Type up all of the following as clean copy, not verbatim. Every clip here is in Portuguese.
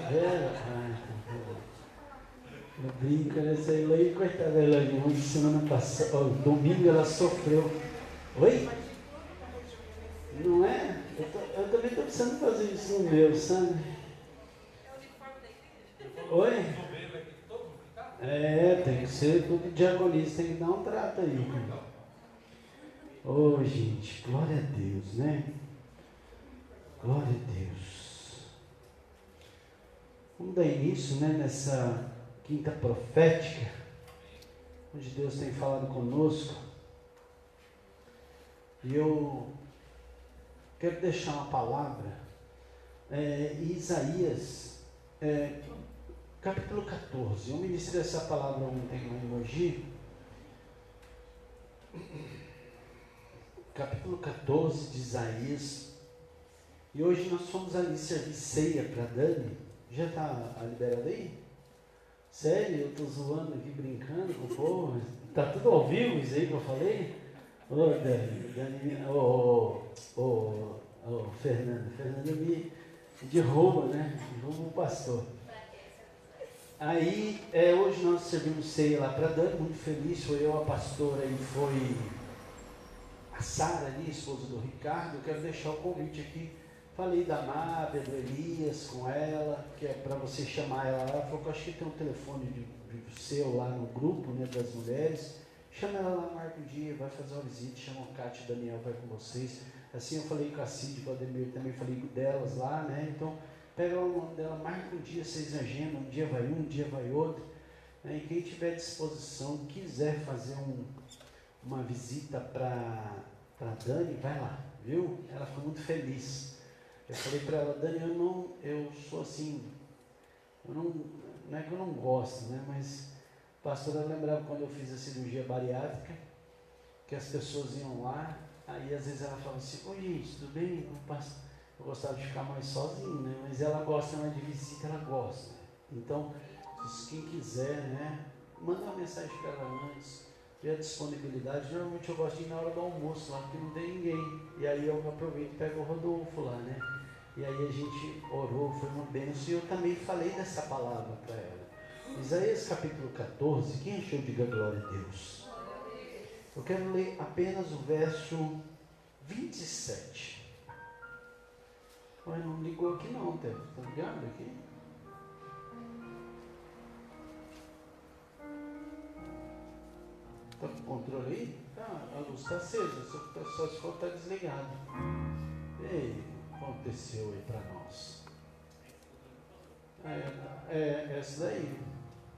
Vera? Eu brinco, né? Essa Elaine, coitada da Elaine, onde semana passada, domingo ela sofreu. Oi? Não é? Eu também estou precisando fazer isso no meu, sabe? Oi? Tem que ser tudo diaconista, tem que dar um trato aí. Oh, gente, glória a Deus, né? Glória a Deus. Vamos dar início, né, nessa quinta profética, onde Deus tem falado conosco. E eu quero deixar uma palavra em Isaías, capítulo 14. Eu ministrei essa palavra ontem lá em Mogi. Capítulo 14 de Isaías. E hoje nós fomos ali servir ceia para Dani. Já está liberado aí? Sério? Eu estou zoando aqui, brincando com o povo. Está tudo ao vivo isso aí que eu falei? Ô Dani, Fernanda me derruba, né? Derruba o pastor. Aí, hoje nós servimos ceia lá para Dani, muito feliz. Foi eu, a pastora, e foi a Sara ali, esposa do Ricardo. Eu quero deixar o convite aqui. Falei da Mábia, do Elias com ela, que é para você chamar ela lá. Ela falou que eu acho que tem um telefone de seu lá no grupo, né, das mulheres. Chama ela lá, marca um dia, vai fazer uma visita, chama o Cátia e o Daniel, vai com vocês. Assim eu falei com a Cid, com a Ademir, também falei delas lá, né? Então, pega lá o nome dela, marca um dia, vocês agendam, um dia vai um dia vai outro. Né? E quem tiver disposição, quiser fazer uma visita para Dani, vai lá, viu? Ela ficou muito feliz. Eu falei para ela, Dani, eu sou assim, não é que eu não gosto, né? Mas a pastora lembrava quando eu fiz a cirurgia bariátrica, que as pessoas iam lá, aí às vezes ela falava assim, oi gente, tudo bem? Eu gostava de ficar mais sozinho, né? Mas ela gosta mais de visita, ela gosta. Então, quem quiser, né? Manda uma mensagem para ela antes, ver a disponibilidade. Normalmente eu gosto de ir na hora do almoço lá, porque não tem ninguém. E aí eu aproveito e pego o Rodolfo lá, né? E aí a gente orou, foi uma bênção, e eu também falei dessa palavra para ela. Isaías capítulo 14, quem achou, diga glória a Deus. Eu quero ler apenas o verso 27. Mas não ligou aqui não, Teve. Está ligado aqui? Está com o controle aí? Tá, a luz está acesa, só se for está desligado. Ei, aconteceu aí para nós. Essa daí.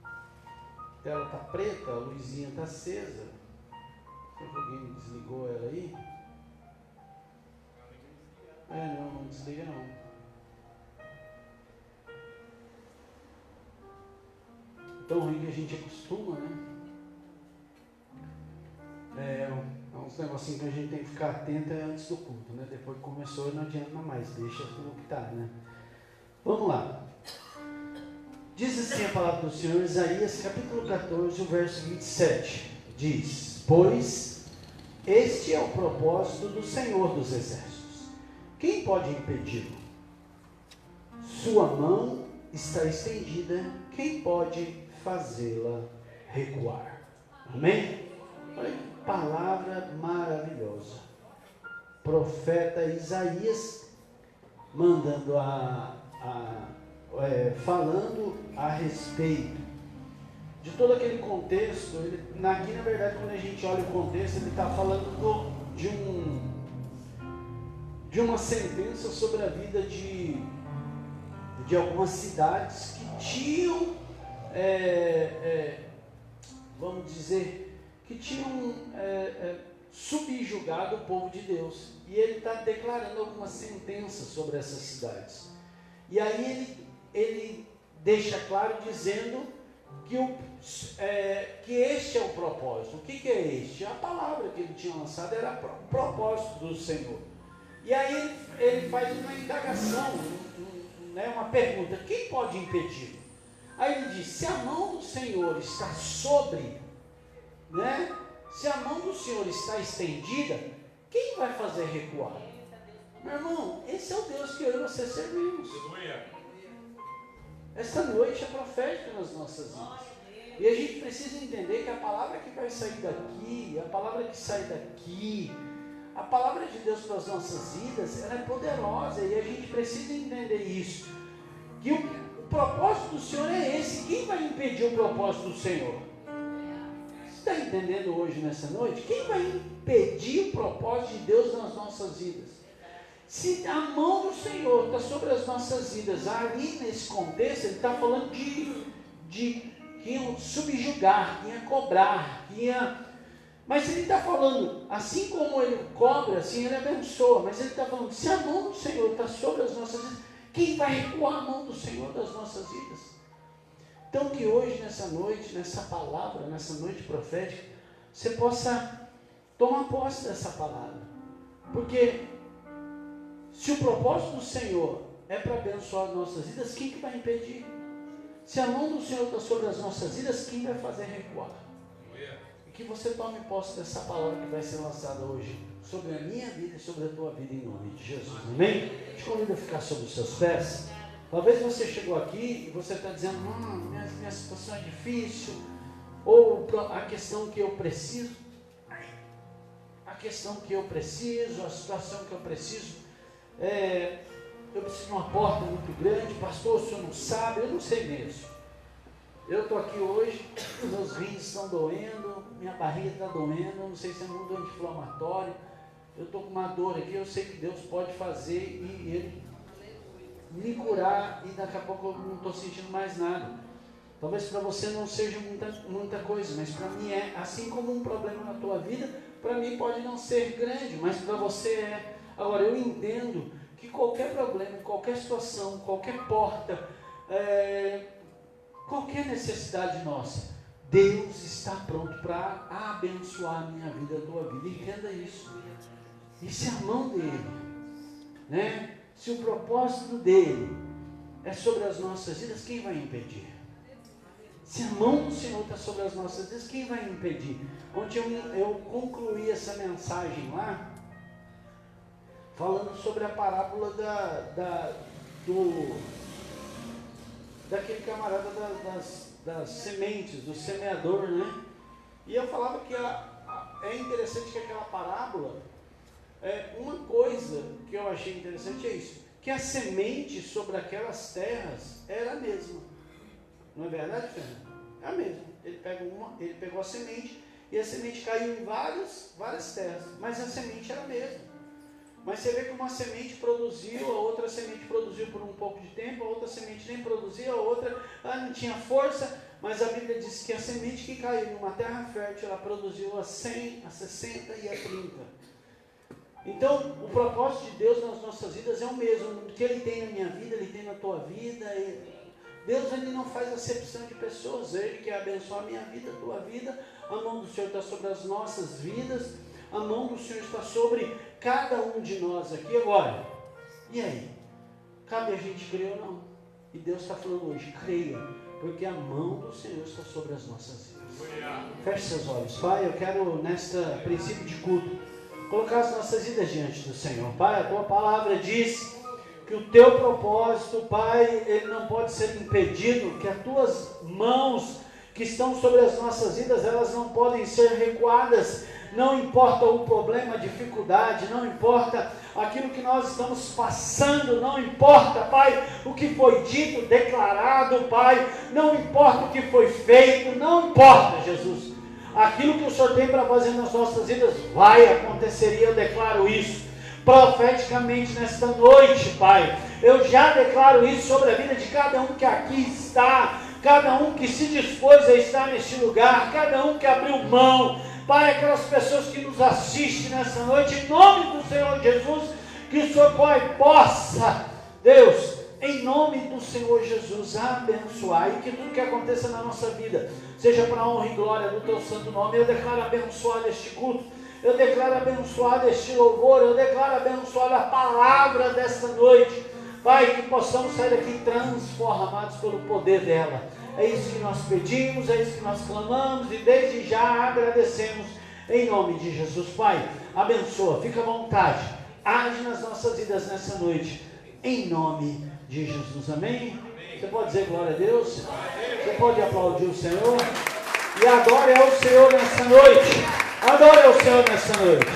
A tela está preta, a luzinha está acesa. Será que alguém desligou ela aí? Não desliga não. Tão ruim que a gente acostuma, né? É uns negocinhos que a gente tem que ficar atento antes do culto, né? Depois que começou não adianta mais, deixa como que está, né? Vamos lá. Diz assim a palavra do Senhor, Isaías capítulo 14, o verso 27. Diz, pois este é o propósito do Senhor dos Exércitos. Quem pode impedi-lo? Sua mão está estendida, quem pode fazê-la recuar? Amém? Olha que palavra maravilhosa. Profeta Isaías mandando falando a respeito de todo aquele contexto. Aqui na verdade, quando a gente olha o contexto, ele está falando de uma sentença sobre a vida de algumas cidades que tinham, vamos dizer, que tinham subjugado o povo de Deus. E ele está declarando algumas sentenças sobre essas cidades. E aí ele deixa claro dizendo que este é o propósito. O que é este? A palavra que ele tinha lançado era o propósito do Senhor. E aí ele faz uma indagação, né, uma pergunta: quem pode impedir? Aí ele diz: se a mão do Senhor está sobre, né, se a mão do Senhor está estendida, quem vai fazer recuar? Meu irmão, esse é o Deus que eu e você servimos. Esta noite é profética nas nossas vidas. E a gente precisa entender que a palavra que vai sair daqui, a palavra que sai daqui, a palavra de Deus para as nossas vidas, ela é poderosa e a gente precisa entender isso. Que o propósito do Senhor é esse. Quem vai impedir o propósito do Senhor? Você está entendendo hoje, nessa noite? Quem vai impedir o propósito de Deus nas nossas vidas? Se a mão do Senhor está sobre as nossas vidas, ali nesse contexto, ele está falando de que iam subjugar, que ia cobrar, que ia... Mas ele está falando, assim como ele cobra, assim ele abençoa. Mas ele está falando, se a mão do Senhor está sobre as nossas vidas, quem vai recuar a mão do Senhor das nossas vidas? Então que hoje, nessa noite, nessa palavra, nessa noite profética, você possa tomar posse dessa palavra. Porque se o propósito do Senhor é para abençoar as nossas vidas, quem que vai impedir? Se a mão do Senhor está sobre as nossas vidas, quem vai fazer recuar? E que você tome posse dessa palavra que vai ser lançada hoje sobre a minha vida e sobre a tua vida, em nome de Jesus. Amém? Te convido a ficar sobre os seus pés. Talvez você chegou aqui e você está dizendo, minha situação é difícil, ou a questão que eu preciso, a situação que eu preciso, eu preciso de uma porta muito grande, pastor, o senhor não sabe, eu não sei mesmo. Eu estou aqui hoje, meus rins estão doendo, minha barriga está doendo, eu não sei se é muito anti-inflamatório, eu estou com uma dor aqui, eu sei que Deus pode fazer e Ele me curar e daqui a pouco eu não estou sentindo mais nada. Talvez para você não seja muita coisa, mas para mim é, assim como um problema na tua vida, para mim pode não ser grande, mas para você é. Agora, eu entendo que qualquer problema, qualquer situação, qualquer porta, qualquer necessidade nossa, Deus está pronto para abençoar a minha vida, a tua vida. Entenda isso. E se a mão dele, né? Se o propósito dele é sobre as nossas vidas, quem vai impedir? Se a mão do Senhor está sobre as nossas vidas, quem vai impedir? Ontem eu concluí essa mensagem lá, falando sobre a parábola daquele camarada das sementes, do semeador, né? E eu falava que é interessante que aquela parábola, uma coisa que eu achei interessante é isso, que a semente sobre aquelas terras era a mesma. Não é verdade, Fernando? É a mesma. Ele pegou a semente e a semente caiu em várias terras, mas a semente era a mesma. Mas você vê que uma semente produziu, a outra semente produziu por um pouco de tempo, a outra semente nem produzia, a outra não tinha força, mas a Bíblia diz que a semente que caiu em uma terra fértil, ela produziu a 100, a 60 e a 30. Então, o propósito de Deus nas nossas vidas é o mesmo. O que Ele tem na minha vida, Ele tem na tua vida. Deus, Ele não faz acepção de pessoas. Ele quer abençoar a minha vida, a tua vida. A mão do Senhor está sobre as nossas vidas. A mão do Senhor está sobre cada um de nós aqui. Agora, e aí? Cabe a gente crer ou não? E Deus está falando hoje, creia, porque a mão do Senhor está sobre as nossas vidas. Feche seus olhos. Pai, eu quero, nesta princípio de culto, colocar as nossas vidas diante do Senhor. Pai, a tua palavra diz que o teu propósito, Pai, ele não pode ser impedido, que as tuas mãos que estão sobre as nossas vidas, elas não podem ser recuadas. Não importa o problema, a dificuldade, não importa aquilo que nós estamos passando, não importa, Pai, o que foi dito, declarado, Pai, não importa o que foi feito, não importa, Jesus. Aquilo que o Senhor tem para fazer nas nossas vidas vai acontecer, e eu declaro isso profeticamente nesta noite, Pai. Eu já declaro isso sobre a vida de cada um que aqui está, cada um que se dispôs a estar neste lugar, cada um que abriu mão, Pai, aquelas pessoas que nos assistem nessa noite, em nome do Senhor Jesus, que o Senhor, Pai, possa, Deus, em nome do Senhor Jesus, abençoar, e que tudo que aconteça na nossa vida seja para a honra e glória do teu santo nome. Eu declaro abençoado este culto, eu declaro abençoado este louvor, eu declaro abençoado a palavra desta noite, Pai, que possamos sair daqui transformados pelo poder dela. É isso que nós pedimos, é isso que nós clamamos, e desde já agradecemos em nome de Jesus. Pai, abençoa, fica à vontade, age nas nossas vidas nessa noite, em nome de Jesus. Amém? Você pode dizer glória a Deus? Você pode aplaudir o Senhor? E adore ao Senhor nessa noite. Adore ao Senhor nessa noite.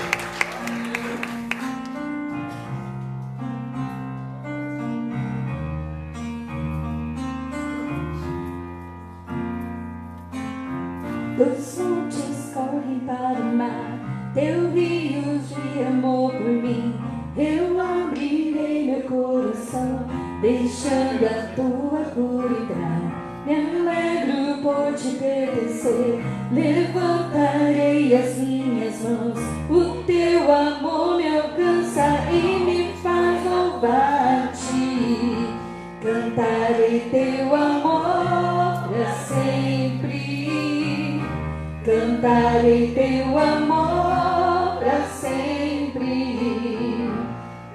Os montes correm para o mar, teu rio de amor por mim. Eu abrirei meu coração, deixando a tua cuidar. Me alegro por te pertencer, levantarei as minhas mãos. O teu amor me alcança e me faz louvar-te. Cantarei teu amor para sempre. Cantarei teu amor para sempre.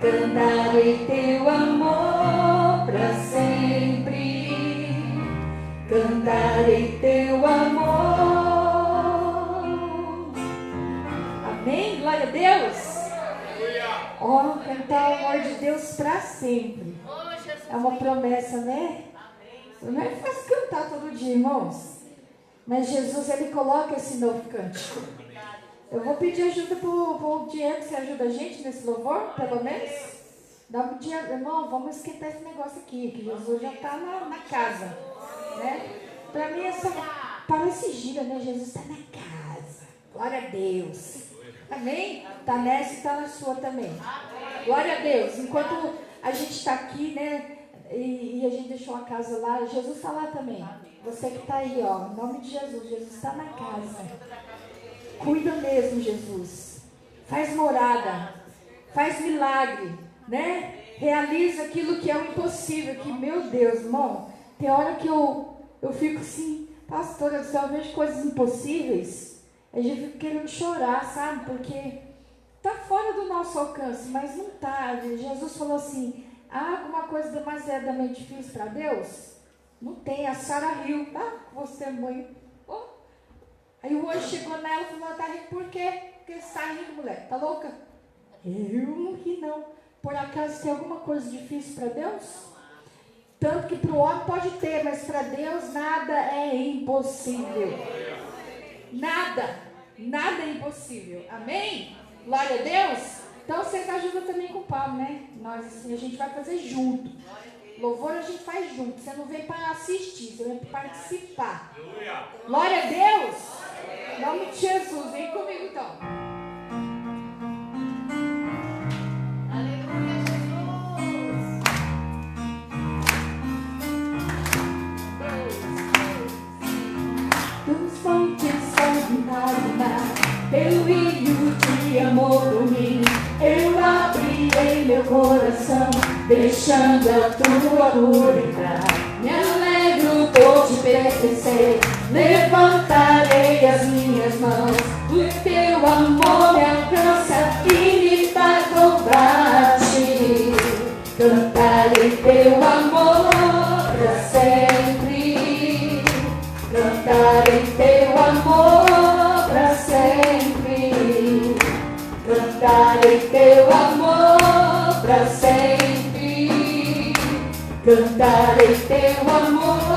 Cantarei teu amor para sempre. Cantarei teu amor. Amém? Glória a Deus. Ó, cantar o amor de Deus para sempre. É uma promessa, né? Não é fácil cantar todo dia, irmãos. Mas Jesus, Ele coloca esse novo cântico. Eu vou pedir ajuda para o Diego. Você ajuda a gente nesse louvor, pelo menos? Dá um dia, irmão, vamos esquentar esse negócio aqui, que Jesus já está na casa. Né? Para mim, essa parece gira, né? Jesus está na casa. Glória a Deus. Amém? Está nessa e está na sua também. Glória a Deus. Enquanto a gente está aqui, né? E a gente deixou a casa lá, Jesus está lá também. Você que está aí, ó, em nome de Jesus, Jesus está na casa. Cuida mesmo, Jesus. Faz morada, faz milagre, né? Realiza aquilo que é o impossível, que, meu Deus, irmão, tem hora que eu fico assim, pastora do céu, eu vejo coisas impossíveis, a gente fica querendo chorar, sabe? Porque está fora do nosso alcance, mas não está. Jesus falou assim, há alguma coisa demasiadamente difícil para Deus? Não tem. A Sara riu, tá? Você, mãe. Oh. Aí o anjo chegou nela e falou, tá rindo por quê? Porque você está rindo, mulher. Tá louca? Eu não ri, não. Por acaso tem alguma coisa difícil para Deus? Tanto que para o homem pode ter, mas para Deus nada é impossível. Nada. Nada é impossível. Amém? Glória a Deus. Então vocês ajudam também com o Paulo, né? Nós assim, a gente vai fazer junto. Louvor a gente faz junto. Você não vem para assistir, você vem para participar. Glória a Deus. Em nome de Jesus. Vem comigo então. Aleluia, Jesus. Dos montes correm para o mar, teu rio de amor por mim. Eu abrirei meu coração, deixando a tua cuidar. Me alegro por te pertencer, levantarei as minhas mãos. O teu amor me alcança e me faz louvar-te. Cantarei teu amor para sempre. Cantarei teu amor para sempre. Cantarei teu amor para sempre. Cantarei teu amor.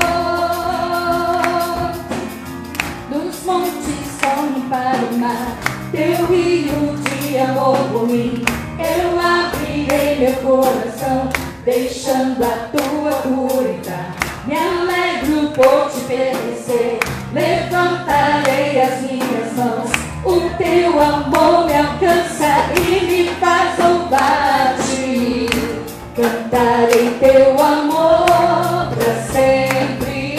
Dos montes correm para o mar, teu rio de amor por mim. Eu abrirei meu coração, deixando a tua cuidar. Me alegro por te pertencer, levantarei as minhas mãos. O teu amor me alcança e me faz louvar-te. Cantarei teu amor para sempre.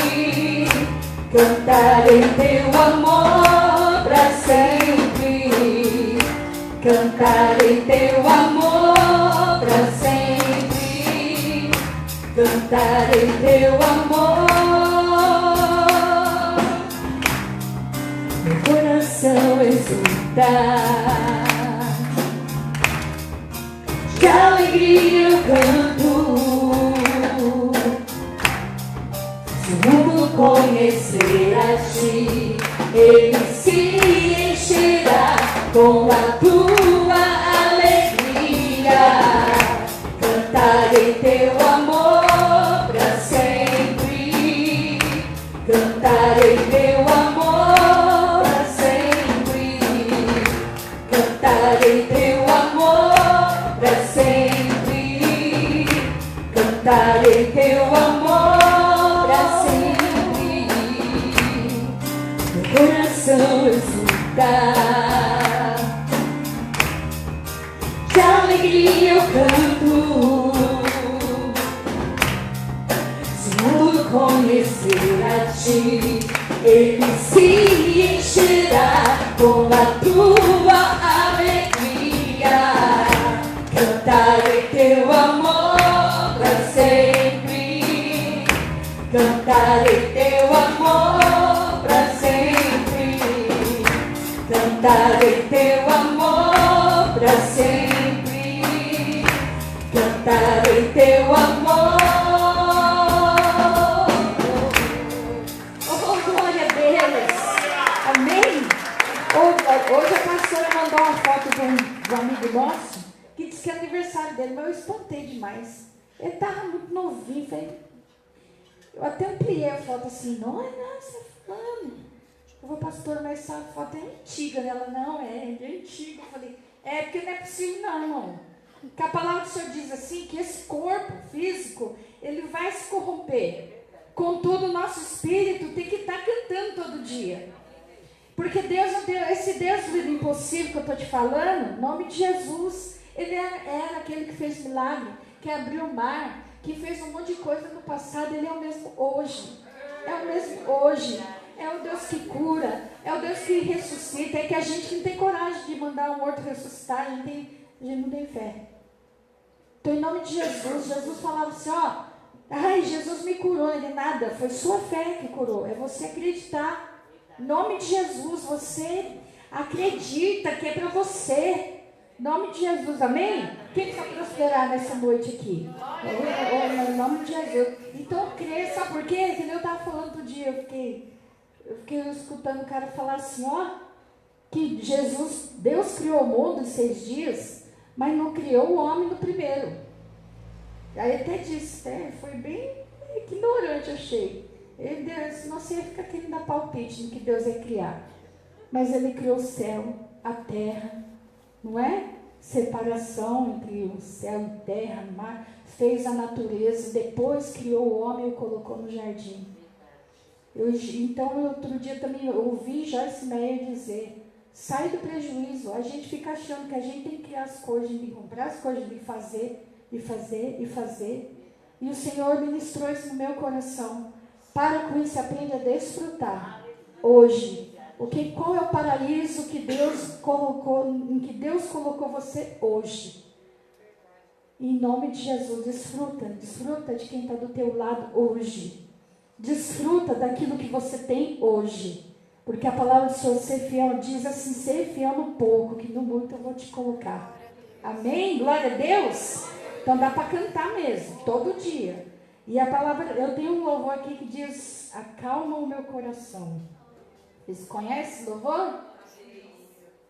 Cantarei teu amor para sempre. Cantarei teu amor para sempre. Cantarei teu amor. Meu coração exultar, de alegria eu canto. Se o mundo conhecer a ti, ele se encherá com a tua alegria. Cantarei teu amor para sempre. coração exultar. De alegria eu canto, se o mundo conhecer a ti, ele se encherá com a tua alegria. Cantarei teu amor pra sempre, cantarei teu amor pra sempre, cantarei teu amor pra sempre, cantarei teu amor. Oh, glória a Deus. Amém? Hoje a pastora mandou uma foto de um amigo nosso que disse que é aniversário dele, mas eu espantei demais. Ele estava muito novinho, eu até ampliei a foto assim, nossa, fulano. Eu vou, pastora, mas essa foto é antiga, né? Ela, não, é antiga. Eu falei, porque não é possível não, irmão. Porque a palavra do Senhor diz assim, que esse corpo físico, ele vai se corromper. Contudo, o nosso espírito tem que estar cantando todo dia. Porque Deus, esse Deus do impossível que eu estou te falando, em nome de Jesus, ele era aquele que fez milagre, que abriu o mar, que fez um monte de coisa no passado. Ele é o mesmo hoje. É o mesmo hoje. É o Deus que cura. É o Deus que ressuscita. É que a gente não tem coragem de mandar um morto ressuscitar. A gente não tem fé. Então, em nome de Jesus, Jesus falava assim, Jesus me curou. Ele, nada, foi sua fé que curou. É você acreditar. Em nome de Jesus, você acredita que é para você. Em nome de Jesus, amém? Quem vai prosperar nessa noite aqui? Em nome de Jesus. Então, crê, sabe por quê? Que eu estava falando outro dia, eu fiquei escutando o cara falar assim, que Deus criou o mundo em 6 dias, mas não criou o homem no primeiro. Aí até disse, foi bem ignorante, achei. Ele disse, não sei, fica querendo dar palpite no que Deus ia criar. Mas ele criou o céu, a terra, não é? Separação entre o céu e terra, o mar, fez a natureza, depois criou o homem e o colocou no jardim. Então, outro dia também eu ouvi Joyce Meyer dizer, sai do prejuízo. A gente fica achando que a gente tem que criar as coisas, tem que comprar as coisas, tem que fazer, e fazer, e fazer. E o Senhor ministrou isso no meu coração. Para com isso, aprende a desfrutar hoje. Qual é o paraíso que Deus colocou, em que Deus colocou você hoje? Em nome de Jesus, desfruta de quem está do teu lado hoje. Desfruta daquilo que você tem hoje. Porque a palavra do Senhor, ser fiel, diz assim, ser fiel no pouco, que no muito eu vou te colocar. Amém? Glória a Deus? Então dá para cantar mesmo, todo dia. E a palavra, eu tenho um louvor aqui que diz, acalma o meu coração. Vocês conhecem o louvor?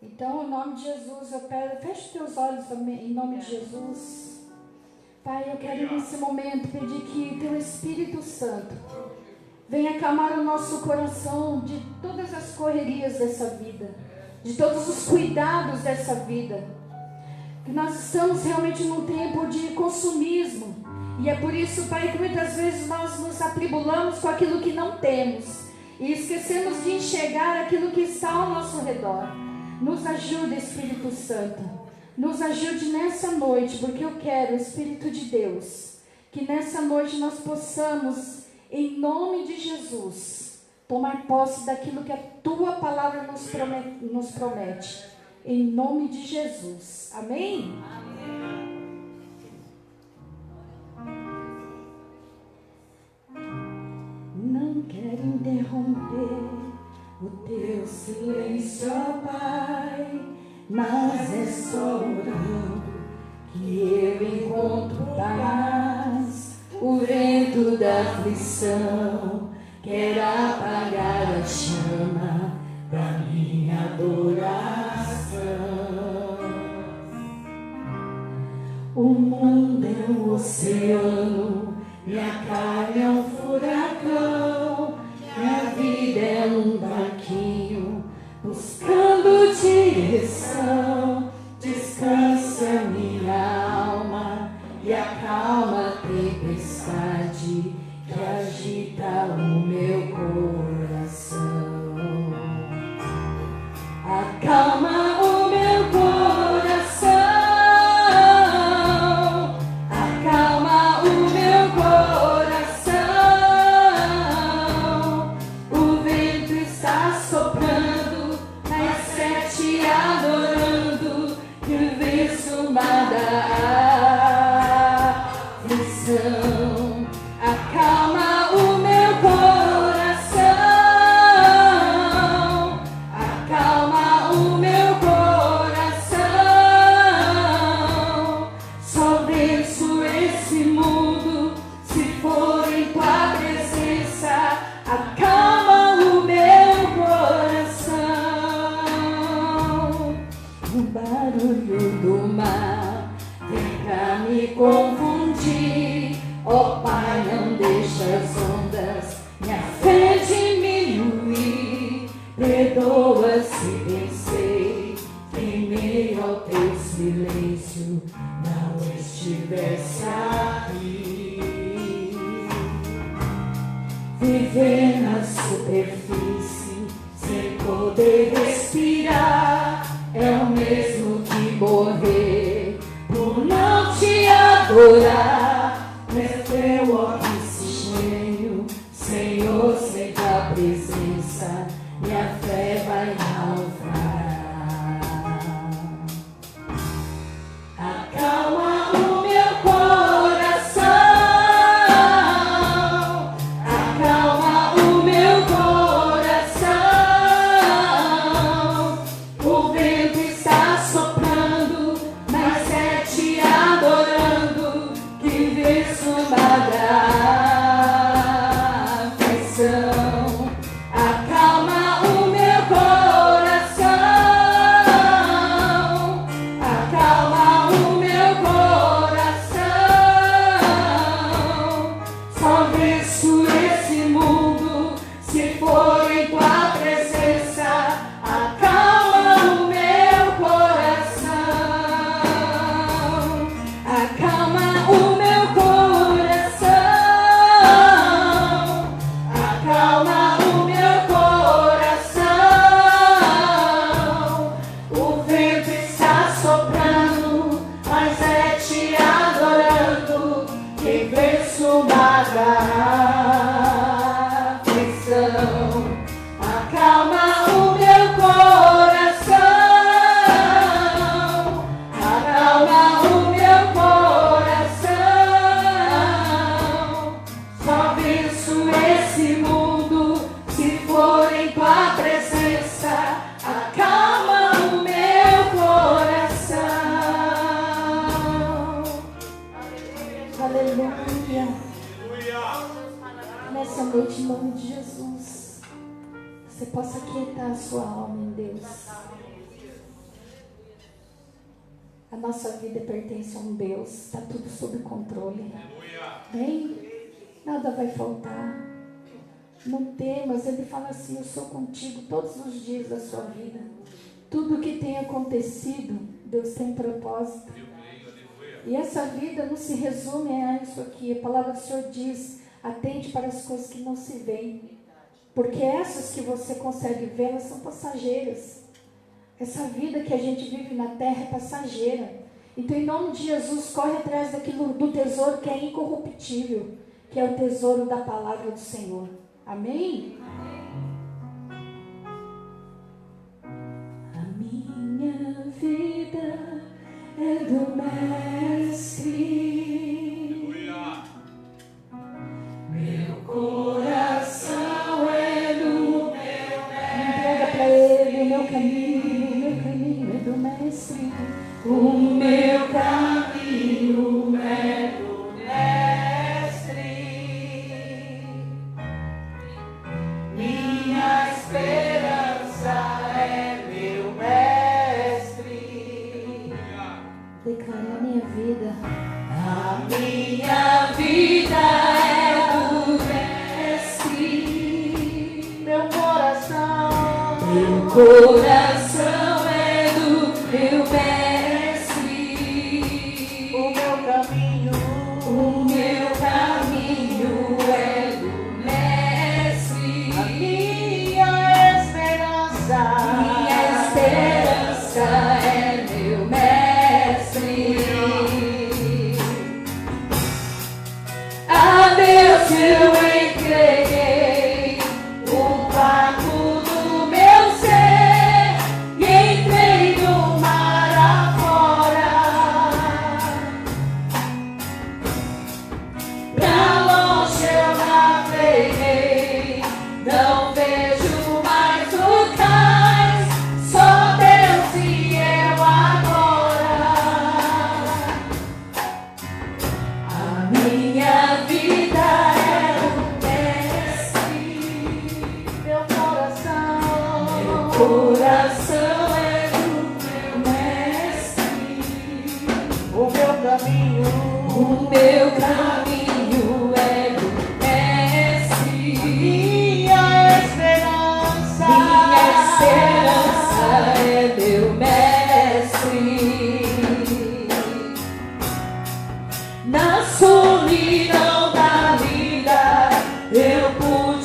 Então, em nome de Jesus, eu peço, feche teus olhos também, em nome de Jesus. Pai, eu quero nesse momento pedir que teu Espírito Santo venha acalmar o nosso coração de todas as correrias dessa vida, de todos os cuidados dessa vida. Que nós estamos realmente num tempo de consumismo. E é por isso, Pai, que muitas vezes nós nos atribulamos com aquilo que não temos. E esquecemos de enxergar aquilo que está ao nosso redor. Nos ajude, Espírito Santo. Nos ajude nessa noite, porque eu quero, Espírito de Deus, que nessa noite nós possamos, em nome de Jesus, tomar posse daquilo que a Tua palavra nos promete. Em nome de Jesus. Amém? Não quero interromper o teu silêncio, ó Pai, mas é só orando que eu encontro paz. O vento da aflição quer apagar a chama da minha adoração. O mundo é um oceano, minha carne é um furacão, minha vida é um barquinho buscando direção. Descansa minha alma e acalma a tempestade que agita o meu coração. viver na superfície sem poder respirar é o mesmo que morrer por não te adorar. Meu teu oxigênio, Senhor, sente a presença, minha fé vai naufragar. Acalma o meu coração, acalma o meu coração. O vento está soprando, mas é te adorando que vês uma aflição. Acalma o meu coração, acalma o meu coração. Só venço esse mundo se for em tua presença. Acalma o meu coração, acalma o meu coração, acalma o meu coração. O vento está soprando, mas é te adorando que venço uma aflição. Acalma o meu coração, acalma o meu coração. Só venço esse mundo se for em tua presença. Acalma o meu coração. Aleluia. Nessa noite, em nome de Jesus, você possa aquietar a sua alma em Deus. A nossa vida pertence a um Deus, está tudo sob controle. Bem, nada vai faltar. Não temas, ele fala assim: eu sou contigo todos os dias da sua vida. Tudo que tem acontecido, Deus tem propósito. E essa vida não se resume a isso aqui. A palavra do Senhor diz: atente para as coisas que não se veem, porque essas que você consegue ver, elas são passageiras. Essa vida que a gente vive na terra é passageira. Então, em nome de Jesus, corre atrás daquilo, do tesouro que é incorruptível, que é o tesouro da palavra do Senhor. Amém? A minha vida é do Mestre. Meu coração é do meu Mestre. Entrega para Ele o meu caminho é do Mestre. O meu caminho é do Mestre. Minha esperança é meu Mestre. Declara a minha vida. A minha vida é do Mestre. Meu coração é do meu Mestre. O meu caminho é do Mestre. A minha esperança é meu Mestre. A Deus eu entreguei o pago do meu ser e entrei no mar afora. Pra longe eu naveguei, não vejo mais o cais, só Deus e eu agora. A minha vida é o Mestre. Meu coração é do meu Mestre. O meu caminho é do Mestre. Minha esperança é meu Mestre. Na solidão da vida eu pude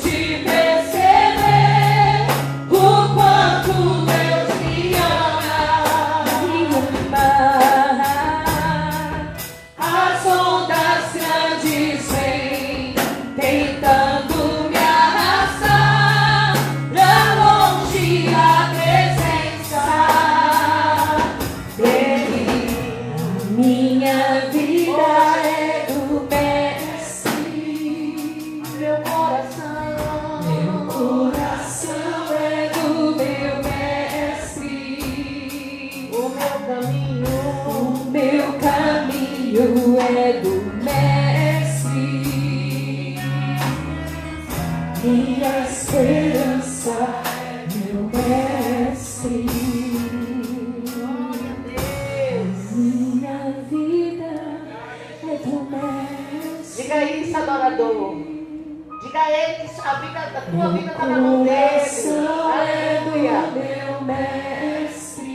minha esperança, meu mestre. Minha vida é do mestre. Diga isso, adorador. Diga a ele que a tua vida está na mão dele. Aleluia. Meu mestre,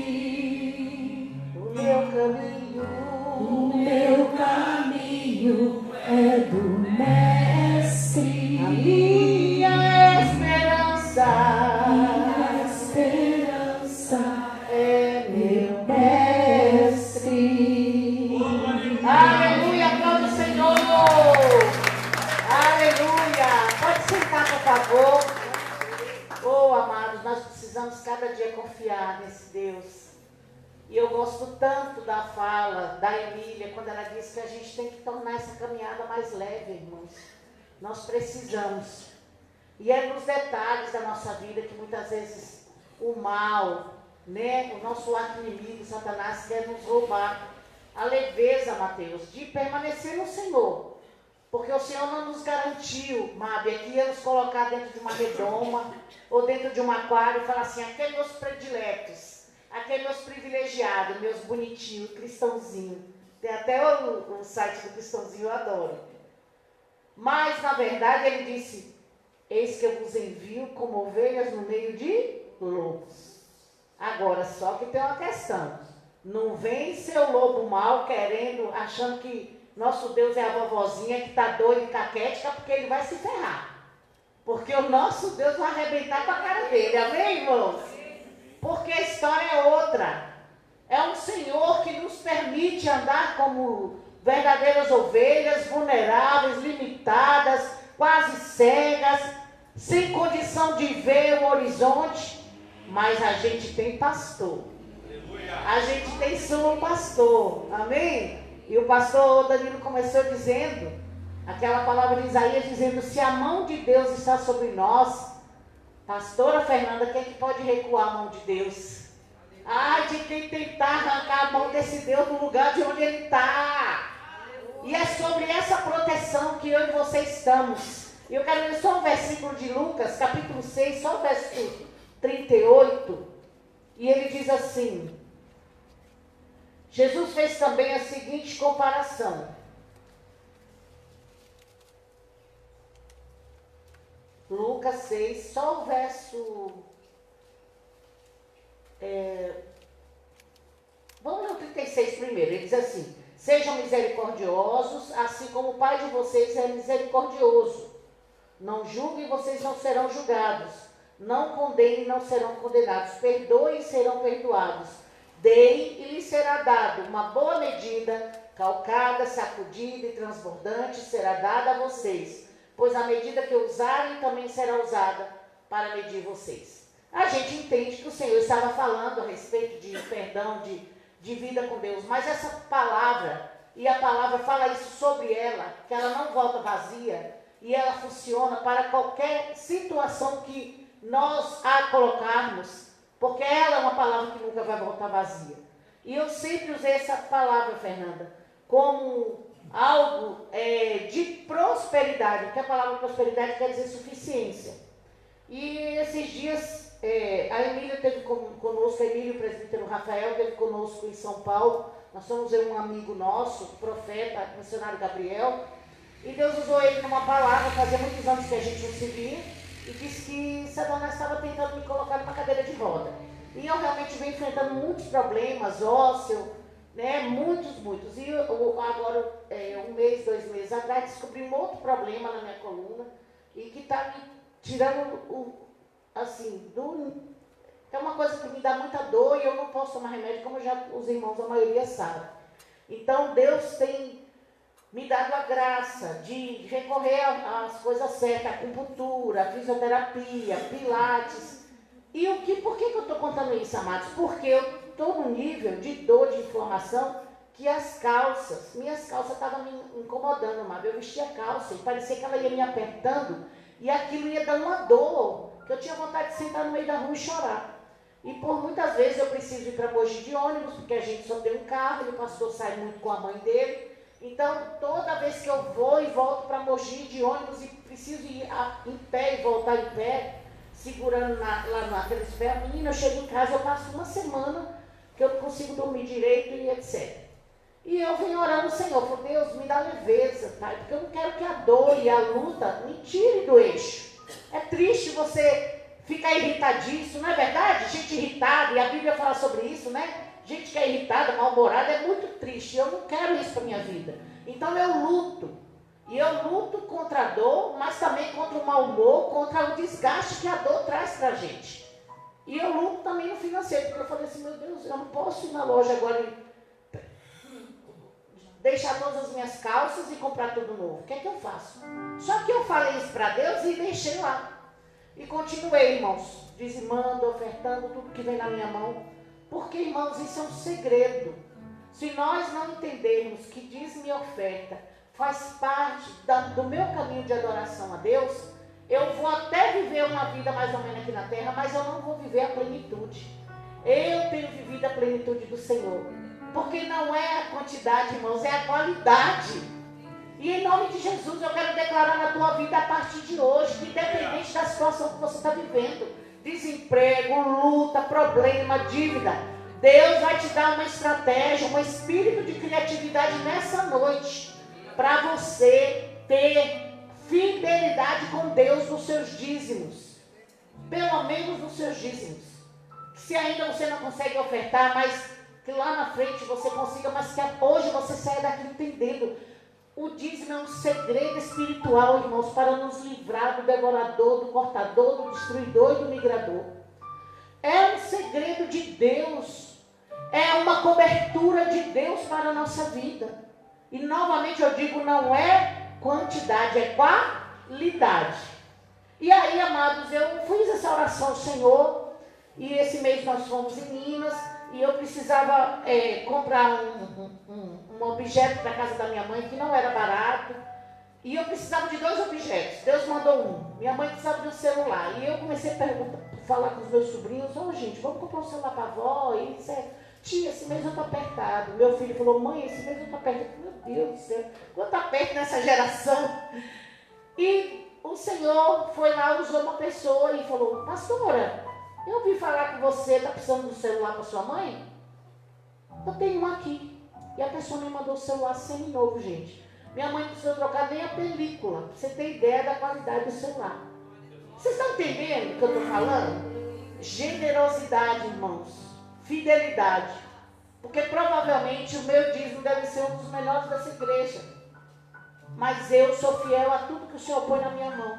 O meu caminho é do mestre. a minha esperança é meu mestre. Aleluia, aplauda o Senhor. Aleluia. Pode sentar, por favor. Oh, amados, nós precisamos cada dia confiar nesse Deus. E eu gosto tanto da fala da Emília, quando ela diz que a gente tem que tornar essa caminhada mais leve, irmãos. Nós precisamos. E é nos detalhes da nossa vida que muitas vezes o mal, né, o nosso arqui-inimigo, Satanás, quer nos roubar a leveza, Mateus, de permanecer no Senhor. Porque o Senhor não nos garantiu, Mábia, que ia nos colocar dentro de uma redoma ou dentro de um aquário e falar assim, aqueles meus prediletos, aqueles meus privilegiados, meus bonitinhos, cristãozinho. Tem até o site do cristãozinho, eu adoro. Mas, na verdade, ele disse, eis que eu vos envio como ovelhas no meio de lobos. Agora, só que tem uma questão. Não vem seu lobo mau querendo, achando que nosso Deus é a vovozinha que está doida e caquética, porque ele vai se ferrar. Porque o nosso Deus vai arrebentar com a cara dele. Amém, irmãos? Porque a história é outra. É um Senhor que nos permite andar como verdadeiras ovelhas, vulneráveis, limitadas, quase cegas, sem condição de ver o horizonte. Mas a gente tem pastor. A gente tem sumo pastor. Amém? E o pastor Danilo começou dizendo, aquela palavra de Isaías, dizendo, se a mão de Deus está sobre nós, pastora Fernanda, quem é que pode recuar a mão de Deus? Ai, de quem tentar arrancar a mão desse Deus do lugar de onde ele está. E é sobre essa proteção que eu e você estamos. E eu quero ler só um versículo de Lucas, capítulo 6, só o versículo 38. E ele diz assim, Jesus fez também a seguinte comparação. Lucas 6, só o verso... vamos ler o 36 primeiro. Ele diz assim, sejam misericordiosos, assim como o Pai de vocês é misericordioso. Não julguem, vocês não serão julgados. Não condenem, não serão condenados. Perdoem, serão perdoados. Deem e lhes será dado uma boa medida, calcada, sacudida e transbordante, será dada a vocês, pois a medida que usarem também será usada para medir vocês. A gente entende que o Senhor estava falando a respeito de perdão, de vida com Deus, mas essa palavra, e a palavra fala isso sobre ela, que ela não volta vazia, e ela funciona para qualquer situação que nós a colocarmos, porque ela é uma palavra que nunca vai voltar vazia. E eu sempre usei essa palavra, Fernanda, como algo de prosperidade, porque a palavra prosperidade quer dizer suficiência. E esses dias, a Emília esteve conosco, a Emília, o presbítero Rafael, esteve conosco em São Paulo. Nós somos um amigo nosso, profeta, missionário Gabriel, e Deus usou ele numa palavra, fazia muitos anos que a gente não se via, e disse que Satanás estava tentando me colocar numa cadeira de roda. E eu realmente venho enfrentando muitos problemas, ósseo, né? Muitos. E eu, agora, um mês, 2 meses atrás, descobri um outro problema na minha coluna, e que está me tirando, é uma coisa que me dá muita dor, e eu não posso tomar remédio, como já os irmãos, a maioria sabe. Então, Deus tem me dado a graça de recorrer às coisas certas, a acupuntura, a fisioterapia, pilates. E por que eu estou contando isso, amados? Porque eu estou num nível de dor, de inflamação, que minhas calças estavam me incomodando, amado. Eu vestia a calça e parecia que ela ia me apertando e aquilo ia dando uma dor, que eu tinha vontade de sentar no meio da rua e chorar. E por muitas vezes eu preciso ir para Mogi de ônibus, porque a gente só tem um carro, e o pastor sai muito com a mãe dele. Então, toda vez que eu vou e volto para Mogi de ônibus e preciso ir em pé e voltar em pé, segurando lá naqueles ferros, menina, eu chego em casa, eu passo uma semana que eu não consigo dormir direito e etc. E eu venho orando, Senhor, por Deus, me dá leveza, Pai, porque eu não quero que a dor e a luta me tirem do eixo. É triste você ficar irritadíssimo, não é verdade? Gente irritada, e a Bíblia fala sobre isso, né? Gente que é irritada, mal-humorada, é muito triste. Eu não quero isso para a minha vida. Então eu luto. E eu luto contra a dor, mas também contra o mau humor, contra o desgaste que a dor traz para a gente. E eu luto também no financeiro, porque eu falei assim, meu Deus, eu não posso ir na loja agora e deixar todas as minhas calças e comprar tudo novo. O que é que eu faço? Só que eu falei isso para Deus e deixei lá. E continuei, irmãos, dizimando, ofertando tudo que vem na minha mão. Porque, irmãos, isso é um segredo. Se nós não entendermos que dízimo e oferta faz parte do meu caminho de adoração a Deus, eu vou até viver uma vida mais ou menos aqui na terra, mas eu não vou viver a plenitude. Eu tenho vivido a plenitude do Senhor. Porque não é a quantidade, irmãos, é a qualidade. E em nome de Jesus eu quero declarar na tua vida a partir de hoje, que independente da situação que você está vivendo, desemprego, luta, problema, dívida, Deus vai te dar uma estratégia, um espírito de criatividade nessa noite, para você ter fidelidade com Deus nos seus dízimos, pelo menos nos seus dízimos. Se ainda você não consegue ofertar, mas que lá na frente você consiga, mas que hoje você saia daqui entendendo. O dízimo é um segredo espiritual, irmãos, para nos livrar do devorador, do cortador, do destruidor e do migrador. É um segredo de Deus. É uma cobertura de Deus para a nossa vida. E novamente eu digo, não é quantidade, é qualidade. E aí, amados, eu fiz essa oração ao Senhor. E esse mês nós fomos em Minas. E eu precisava comprar um objeto para a casa da minha mãe, que não era barato. E eu precisava de 2 objetos. Deus mandou um. Minha mãe precisava de um celular. E eu comecei a falar com os meus sobrinhos. Gente, vamos comprar um celular para a avó? E disse, tia, esse mês eu estou apertado. Meu filho falou, mãe, esse mês eu estou apertado. Meu Deus do céu, eu estou aperto nessa geração. E o Senhor foi lá, usou uma pessoa e falou, pastora, eu ouvi falar que você está precisando do celular para sua mãe? Eu tenho um aqui. E a pessoa me mandou o celular semi-novo, gente. Minha mãe não precisou trocar nem a película, para você ter ideia da qualidade do celular. Vocês estão entendendo o que eu estou falando? Generosidade, irmãos. Fidelidade. Porque provavelmente o meu dízimo deve ser um dos menores dessa igreja. Mas eu sou fiel a tudo que o Senhor põe na minha mão.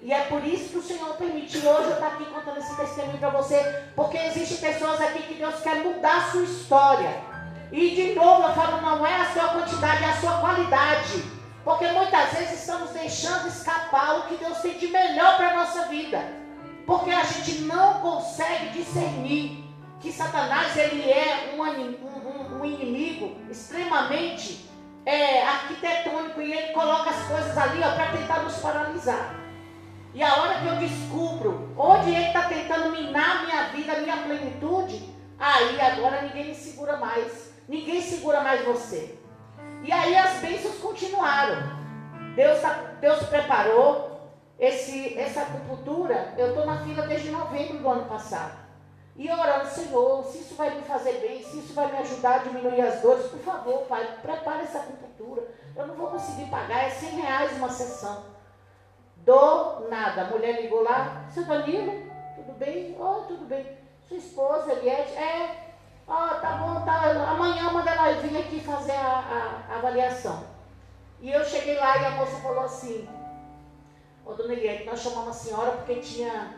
E é por isso que o Senhor permitiu hoje eu estar aqui contando esse testemunho para você. Porque existem pessoas aqui que Deus quer mudar a sua história. E de novo eu falo, não é a sua quantidade, é a sua qualidade. Porque muitas vezes estamos deixando escapar o que Deus tem de melhor para a nossa vida. Porque a gente não consegue discernir que Satanás ele é um inimigo extremamente arquitetônico. E ele coloca as coisas ali para tentar nos paralisar. E a hora que eu descubro onde ele está tentando minar a minha vida, a minha plenitude, aí agora ninguém me segura mais. Ninguém segura mais você. E aí as bênçãos continuaram. Deus preparou essa acupuntura. Eu estou na fila desde novembro do ano passado. E orando, Senhor, se isso vai me fazer bem, se isso vai me ajudar a diminuir as dores, por favor, Pai, prepare essa acupuntura. Eu não vou conseguir pagar, é R$100 uma sessão. Do nada. A mulher ligou lá, seu Danilo, tudo bem? Tudo bem. Sua esposa, Eliette, tá bom, tá. Amanhã manda ela vir aqui fazer a avaliação. E eu cheguei lá e a moça falou assim, dona Eliette, nós chamamos a senhora porque tinha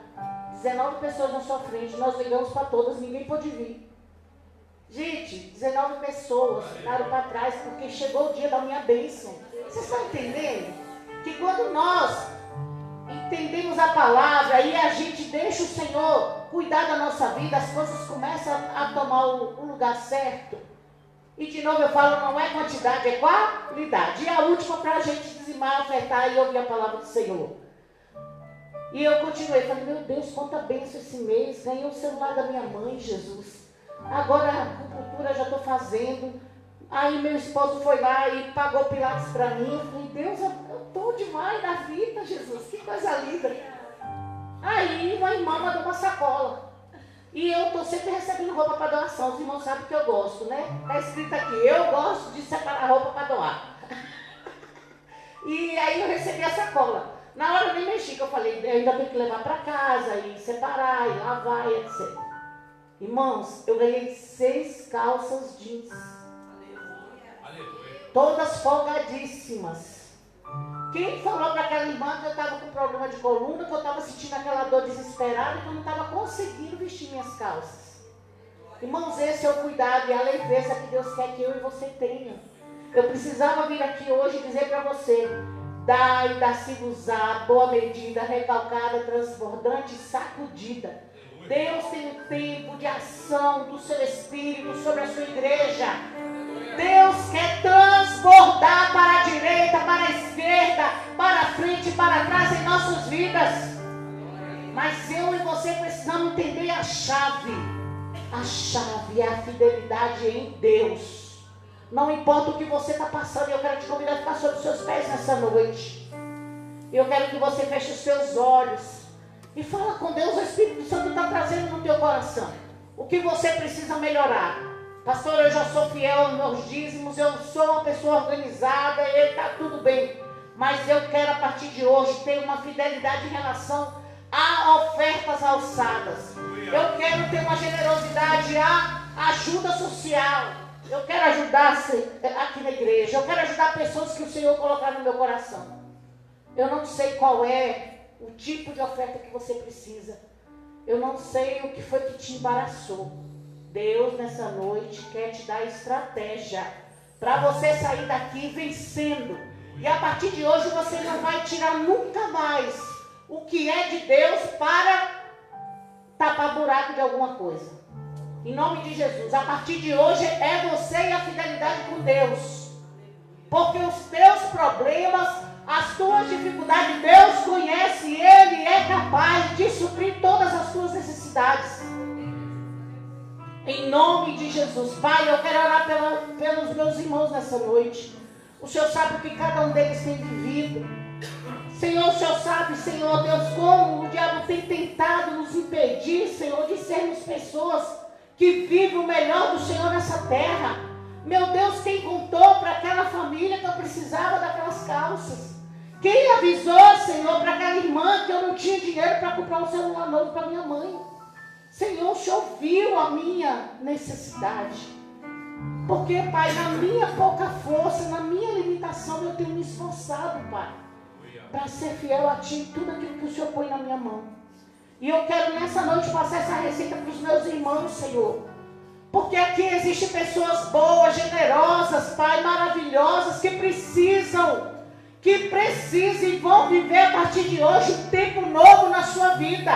19 pessoas na sua frente, nós ligamos para todas, ninguém pôde vir. Gente, 19 pessoas ficaram para trás porque chegou o dia da minha bênção. Vocês estão entendendo? Que quando nós entendemos a palavra e a gente deixa o Senhor cuidar da nossa vida, as coisas começam a tomar o lugar certo. E de novo eu falo, não é quantidade, é qualidade. E a última para a gente dizimar, ofertar e ouvir a palavra do Senhor. E eu continuei, falei, meu Deus, quanta bênção esse mês, ganhei o celular da minha mãe, Jesus. Agora a acupuntura já estou fazendo. Aí meu esposo foi lá e pagou Pilates para mim. Eu falei, Deus, eu estou demais da vida, Jesus, que coisa linda. Aí uma irmã mandou uma sacola. E eu estou sempre recebendo roupa para doação. Os irmãos sabem que eu gosto, né? Está escrito aqui, eu gosto de separar roupa para doar. E aí eu recebi a sacola. Na hora eu nem mexi, que eu falei, eu ainda tenho que levar para casa, e separar, e lavar, e etc. Irmãos, eu ganhei 6 calças jeans. Todas folgadíssimas. Quem falou para aquela irmã que eu estava com problema de coluna, que eu estava sentindo aquela dor desesperada, que eu não estava conseguindo vestir minhas calças? Irmãos, esse é o cuidado e a leveza que Deus quer que eu e você tenham. Eu precisava vir aqui hoje e dizer para você: dai, dá-se-vos-á, boa medida, recalcada, transbordante, sacudida. Deus tem um tempo de ação do seu Espírito sobre a sua igreja. Deus quer transbordar para a direita, para a esquerda, para a frente, para trás em nossas vidas. Mas eu e você precisamos entender a chave. A chave é a fidelidade em Deus. Não importa o que você está passando, eu quero te convidar a ficar sobre os seus pés nessa noite. Eu quero que você feche os seus olhos e fala com Deus. O Espírito Santo está trazendo no teu coração o que você precisa melhorar. Pastor, eu já sou fiel aos meus dízimos, eu sou uma pessoa organizada, e está tudo bem. Mas eu quero, a partir de hoje, ter uma fidelidade em relação a ofertas alçadas. Eu quero ter uma generosidade à ajuda social. Eu quero ajudar aqui na igreja. Eu quero ajudar pessoas que o Senhor colocar no meu coração. Eu não sei qual é o tipo de oferta que você precisa. Eu não sei o que foi que te embaraçou. Deus, nessa noite, quer te dar estratégia para você sair daqui vencendo. E a partir de hoje você não vai tirar nunca mais o que é de Deus para tapar buraco de alguma coisa. Em nome de Jesus, a partir de hoje é você e a fidelidade com Deus. Porque os teus problemas, as tuas dificuldades, Deus conhece, Ele é capaz de suprir todas as tuas necessidades. Em nome de Jesus. Pai, eu quero orar pelos meus irmãos nessa noite. O Senhor sabe o que cada um deles tem vivido. Senhor, o Senhor sabe, Senhor Deus, como o diabo tem tentado nos impedir, Senhor, de sermos pessoas que vivem o melhor do Senhor nessa terra. Meu Deus, quem contou para aquela família que eu precisava daquelas calças? Quem avisou, Senhor, para aquela irmã que eu não tinha dinheiro para comprar um celular novo para minha mãe? Senhor, o Senhor viu a minha necessidade. Porque, Pai, na minha pouca força, na minha limitação, eu tenho me esforçado, Pai, para ser fiel a Ti em tudo aquilo que o Senhor põe na minha mão. E eu quero nessa noite passar essa receita para os meus irmãos, Senhor. Porque aqui existem pessoas boas, generosas, Pai, maravilhosas, que precisam e vão viver a partir de hoje um tempo novo na sua vida.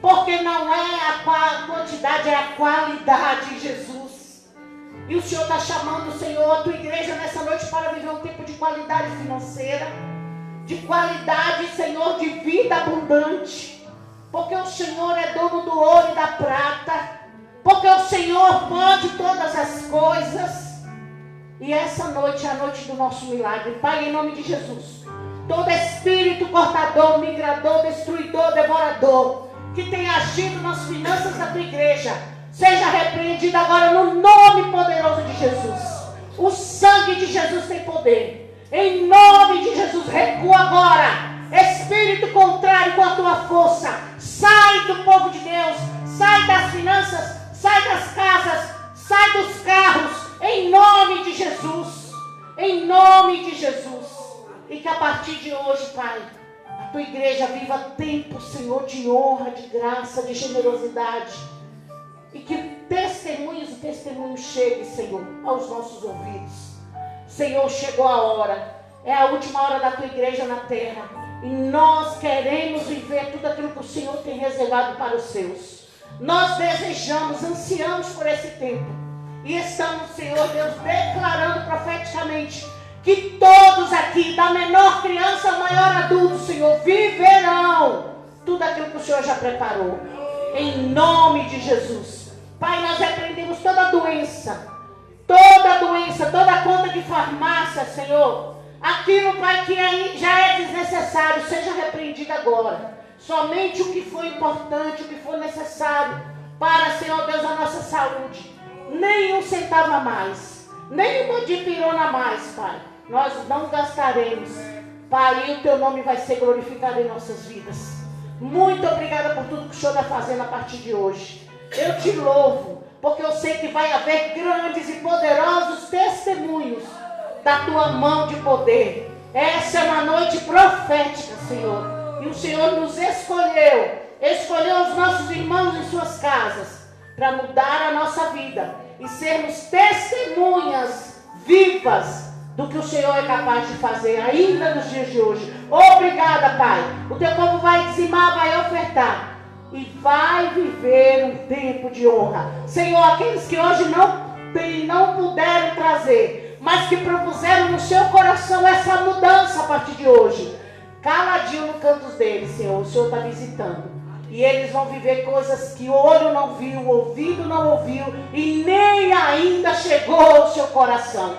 Porque não é a quantidade, é a qualidade, Jesus. E o Senhor está chamando, Senhor, a tua igreja nessa noite para viver um tempo de qualidade financeira, de qualidade, Senhor, de vida abundante. Porque o Senhor é dono do ouro e da prata. Porque o Senhor pode todas as coisas. E essa noite é a noite do nosso milagre. Pai, em nome de Jesus, todo espírito cortador, migrador, destruidor, devorador, que tem agido nas finanças da tua igreja, seja repreendido agora no nome poderoso de Jesus. O sangue de Jesus tem poder. Em nome de Jesus, recua agora. Espírito contrário com a tua força, sai do povo de Deus, sai das finanças, sai das casas, sai dos carros, em nome de Jesus. Em nome de Jesus. E que a partir de hoje, Pai, a tua igreja viva tempo, Senhor, de honra, de graça, de generosidade. E que testemunhos cheguem, Senhor, aos nossos ouvidos. Senhor, chegou a hora. É a última hora da tua igreja na terra. E nós queremos viver tudo aquilo que o Senhor tem reservado para os seus. Nós desejamos, ansiamos por esse tempo. E estamos, Senhor Deus, declarando profeticamente que todos aqui, da menor criança ao maior adulto, Senhor, viverão tudo aquilo que o Senhor já preparou. Em nome de Jesus. Pai, nós repreendemos toda doença, toda doença, toda conta de farmácia, Senhor, aquilo, Pai, que já é desnecessário, seja repreendido agora. Somente o que foi importante, o que for necessário para, Senhor Deus, a nossa saúde. Nem um centavo a mais, nem uma dipirona a mais, Pai. Nós não gastaremos, Pai, e o Teu nome vai ser glorificado em nossas vidas. Muito obrigada por tudo que o Senhor está fazendo a partir de hoje. Eu te louvo, porque eu sei que vai haver grandes e poderosos testemunhos da Tua mão de poder. Essa é uma noite profética, Senhor. E o Senhor nos escolheu os nossos irmãos em suas casas, para mudar a nossa vida e sermos testemunhas vivas do que o Senhor é capaz de fazer ainda nos dias de hoje. Obrigada, Pai. O teu povo vai dizimar, vai ofertar e vai viver um tempo de honra. Senhor, aqueles que hoje não puderam trazer, mas que propuseram no seu coração essa mudança a partir de hoje, caladinho no canto deles, Senhor, o Senhor está visitando. E eles vão viver coisas que o olho não viu, o ouvido não ouviu e nem ainda chegou ao seu coração.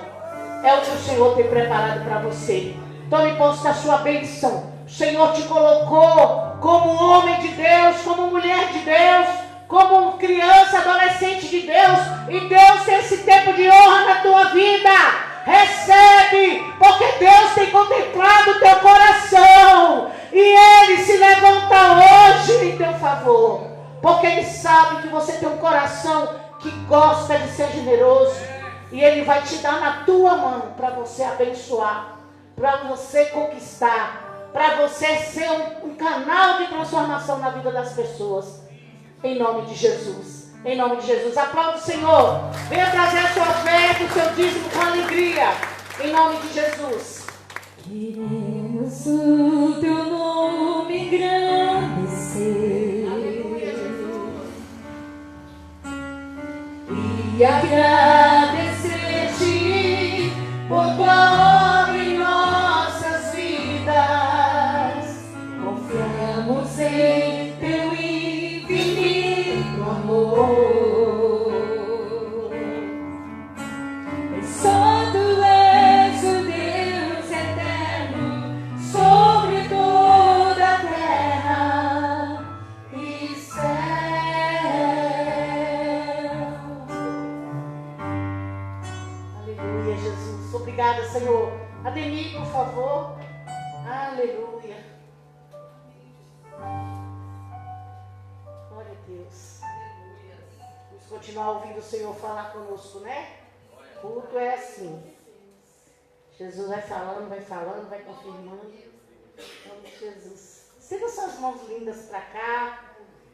É o que o Senhor tem preparado para você. Tome posse da sua bênção. O Senhor te colocou como homem de Deus, como mulher de Deus, como criança, adolescente de Deus. E Deus tem esse tempo de honra na tua vida. Recebe, porque Deus tem contemplado o teu coração. E Ele se levanta hoje em teu favor. Porque Ele sabe que você tem um coração que gosta de ser generoso. E Ele vai te dar na tua mão para você abençoar, para você conquistar, para você ser um canal de transformação na vida das pessoas. Em nome de Jesus. Em nome de Jesus. Aplauda o Senhor. Venha trazer a sua oferta, o seu dízimo com alegria. Em nome de Jesus. Queremos o teu nome engrandecer. Aleluia, Jesus. E agradecer-te por tua obra em nossas vidas. Confiamos em teu infinito amor. Só tu és o Deus eterno sobre toda a terra e céu. Aleluia, Jesus. Obrigada, Senhor. Ademir, por favor. Aleluia. Glória a Deus. Vamos continuar ouvindo o Senhor falar conosco, né? Culto é assim. Jesus vai falando, vai confirmando. Em nome de Jesus. Estenda suas mãos lindas para cá,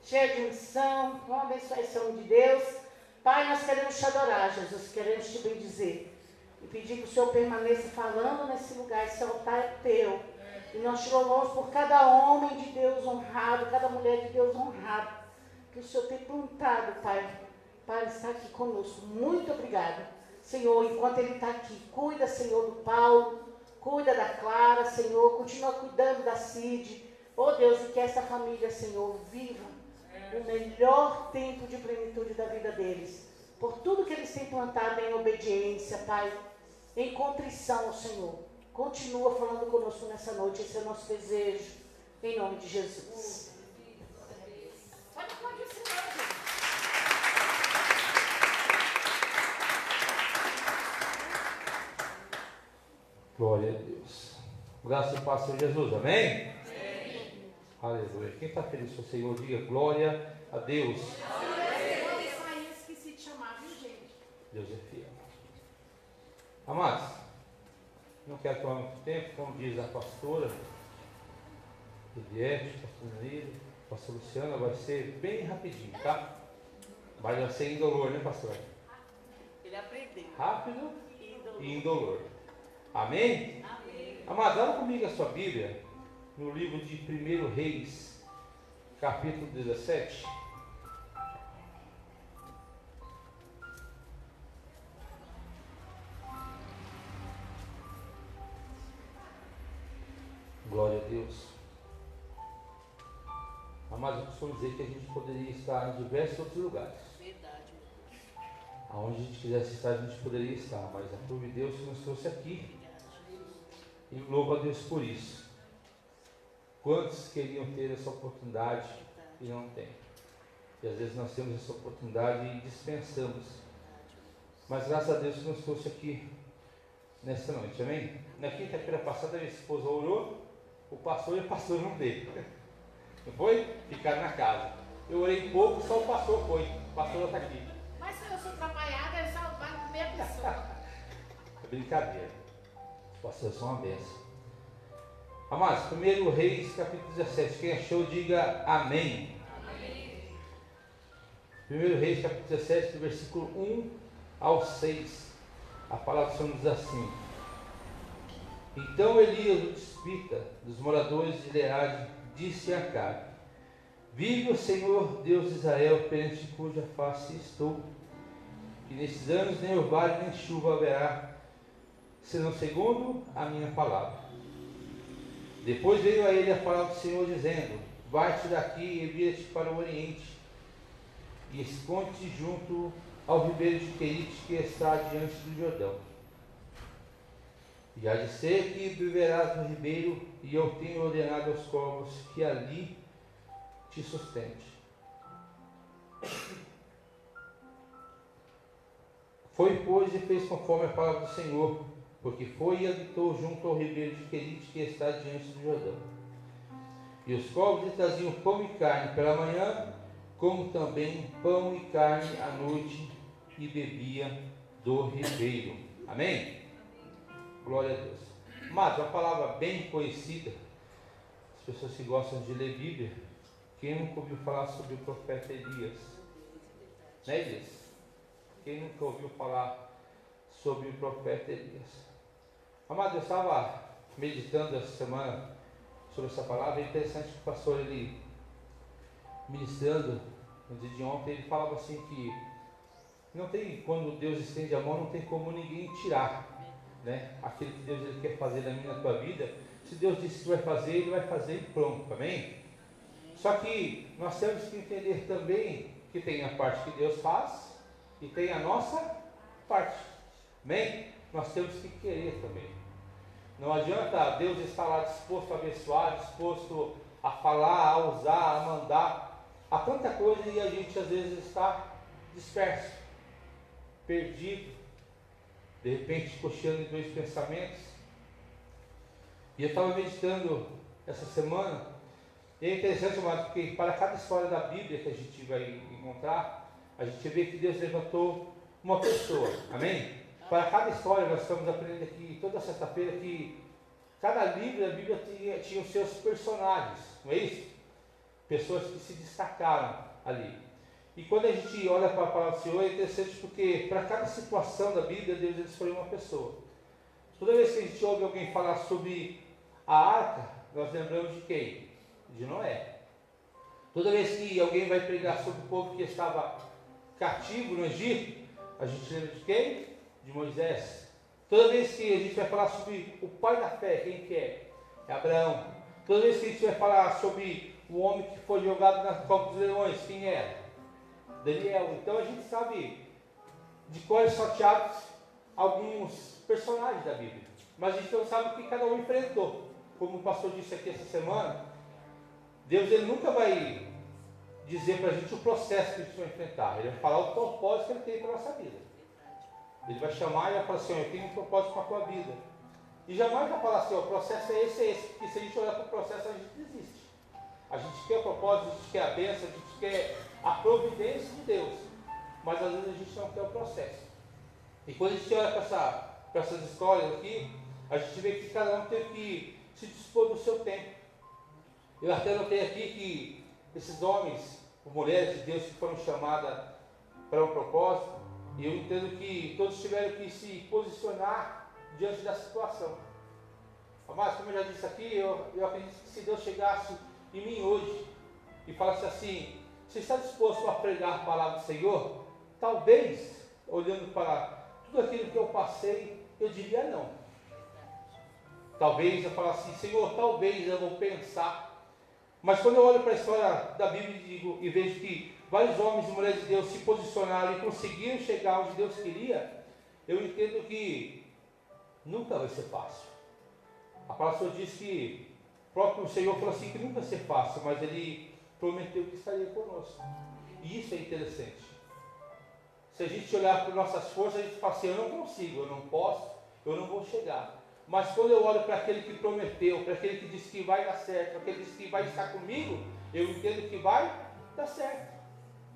cheia de unção. Vamos abençoar esse homem de Deus. Pai, nós queremos te adorar, Jesus. Queremos te bendizer. E pedir que o Senhor permaneça falando nesse lugar. Esse altar é teu. E nós te louvamos por cada homem de Deus honrado, cada mulher de Deus honrado, que o Senhor tem plantado, Pai, para estar aqui conosco. Muito obrigada. Senhor, enquanto ele está aqui, cuida, Senhor, do Paulo, cuida da Clara, Senhor, continua cuidando da Cid. Oh Deus, e que essa família, Senhor, viva o melhor tempo de plenitude da vida deles. Por tudo que eles têm plantado em obediência, Pai, em contrição ao Senhor. Continua falando conosco nessa noite, esse é o nosso desejo, em nome de Jesus. Pode ser, gente. Glória a Deus. Graças e paz, Senhor Jesus. Amém? Amém. Aleluia. Quem está feliz com o Senhor, diga glória a Deus. Esqueci de chamar, viu, gente? Deus é fiel. Amados, não quero tomar muito tempo, como diz a pastora Eliette, pastor Danilo, pastor Luciana, vai ser bem rapidinho, tá? Vai ser indolor, né, pastor? Ele aprendeu. Rápido e indolor. Amém? Amém. Amado, abra comigo a sua Bíblia no livro de 1 Reis, capítulo 17. Glória a Deus. Amados, eu costumo dizer que a gente poderia estar em diversos outros lugares. Verdade. Aonde a gente quisesse estar, a gente poderia estar, mas aprove Deus que nos trouxe aqui. E louvo a Deus por isso. Quantos queriam ter essa oportunidade e não tem? E às vezes nós temos essa oportunidade e dispensamos. Mas graças a Deus que nos trouxe aqui nesta noite, amém? Na quinta-feira passada a minha esposa orou, o pastor e o pastor não veio. Não foi? Ficaram na casa. Eu orei pouco, só o pastor foi. O pastor está aqui. Mas se eu sou atrapalhada, eu só vai comer a pessoa. É brincadeira. Os pastores são uma bênção. Amados, 1 Reis, capítulo 17. Quem achou, diga amém. Amém. 1 Reis, capítulo 17, do versículo 1 ao 6. A palavra do Senhor diz assim: Então Elias, o tisbita, dos moradores de Leade, disse a Acabe: Vive o Senhor Deus de Israel, perante cuja face estou, que nestes anos nem orvalho nem chuva haverá, senão segundo a minha palavra. Depois veio a ele a palavra do Senhor, dizendo: Vai-te daqui e vira-te para o oriente, e esconde-te junto ao ribeiro de Querite, que está diante do Jordão. E há de ser que beberás no ribeiro, e eu tenho ordenado aos corvos que ali te sustente. Foi, pois, e fez conforme a palavra do Senhor, porque foi e habitou junto ao ribeiro de Querite, que está diante do Jordão. E os corvos lhe traziam pão e carne pela manhã, como também pão e carne à noite, e bebia do ribeiro. Amém? Glória a Deus. Mas uma palavra bem conhecida, as pessoas que gostam de ler Bíblia, quem nunca ouviu falar sobre o profeta Elias? Né, Elias? Quem nunca ouviu falar sobre o profeta Elias? Amado, eu estava meditando essa semana sobre essa palavra. É interessante que o pastor, ele ministrando no dia de ontem, ele falava assim que não tem, quando Deus estende a mão, não tem como ninguém tirar, né? Aquilo que Deus ele quer fazer na minha, na tua vida. Se Deus disse que vai fazer, Ele vai fazer e pronto, amém? Só que nós temos que entender também que tem a parte que Deus faz e tem a nossa parte, amém? Nós temos que querer também. Não adianta Deus estar lá disposto a abençoar, disposto a falar, a usar, a mandar. Há tanta coisa e a gente às vezes está disperso, perdido, de repente cocheando em dois pensamentos. E eu estava meditando essa semana, e é interessante, mas porque para cada história da Bíblia que a gente vai encontrar, a gente vê que Deus levantou uma pessoa, amém? Para cada história, nós estamos aprendendo aqui toda sexta-feira que cada livro da Bíblia tinha os seus personagens, não é isso? Pessoas que se destacaram ali. E quando a gente olha para a palavra do Senhor, é interessante porque para cada situação da Bíblia, Deus escolheu uma pessoa. Toda vez que a gente ouve alguém falar sobre a arca, nós lembramos de quem? De Noé. Toda vez que alguém vai pregar sobre o povo que estava cativo no Egito, a gente lembra de quem? De Moisés. Toda vez que a gente vai falar sobre o pai da fé, quem que é? É Abraão. Toda vez que a gente vai falar sobre o homem que foi jogado na cova dos leões, quem é? Daniel. Então a gente sabe de cor salteados alguns personagens da Bíblia, mas a gente não sabe o que cada um enfrentou. Como o pastor disse aqui essa semana, Deus ele nunca vai dizer para a gente o processo que a gente vai enfrentar. Ele vai falar o propósito que ele tem para a nossa vida. Ele vai chamar e vai falar assim: eu tenho um propósito para a tua vida. E jamais vai falar assim: o processo é esse. Porque se a gente olhar para o processo, a gente desiste. A gente quer o propósito, a gente quer a bênção, a gente quer a providência de Deus. Mas às vezes a gente não quer o processo. E quando a gente olha para essas histórias aqui, a gente vê que cada um teve que se dispor do seu tempo. Eu até notei aqui que esses homens, ou mulheres de Deus que foram chamadas para um propósito, e eu entendo que todos tiveram que se posicionar diante da situação. Mas como eu já disse aqui, eu acredito que se Deus chegasse em mim hoje e falasse assim: você está disposto a pregar a palavra do Senhor? Talvez, olhando para tudo aquilo que eu passei, eu diria não. Talvez eu falasse assim: Senhor, talvez eu vou pensar. Mas quando eu olho para a história da Bíblia e vejo que vários homens e mulheres de Deus se posicionaram e conseguiram chegar onde Deus queria, eu entendo que nunca vai ser fácil. A palavra diz que o próprio Senhor falou assim que nunca vai ser fácil, mas Ele prometeu que estaria conosco. E isso é interessante. Se a gente olhar para nossas forças, a gente fala assim, eu não consigo, eu não posso, eu não vou chegar. Mas quando eu olho para aquele que prometeu, para aquele que disse que vai dar certo, para aquele que disse que vai estar comigo, eu entendo que vai dar certo.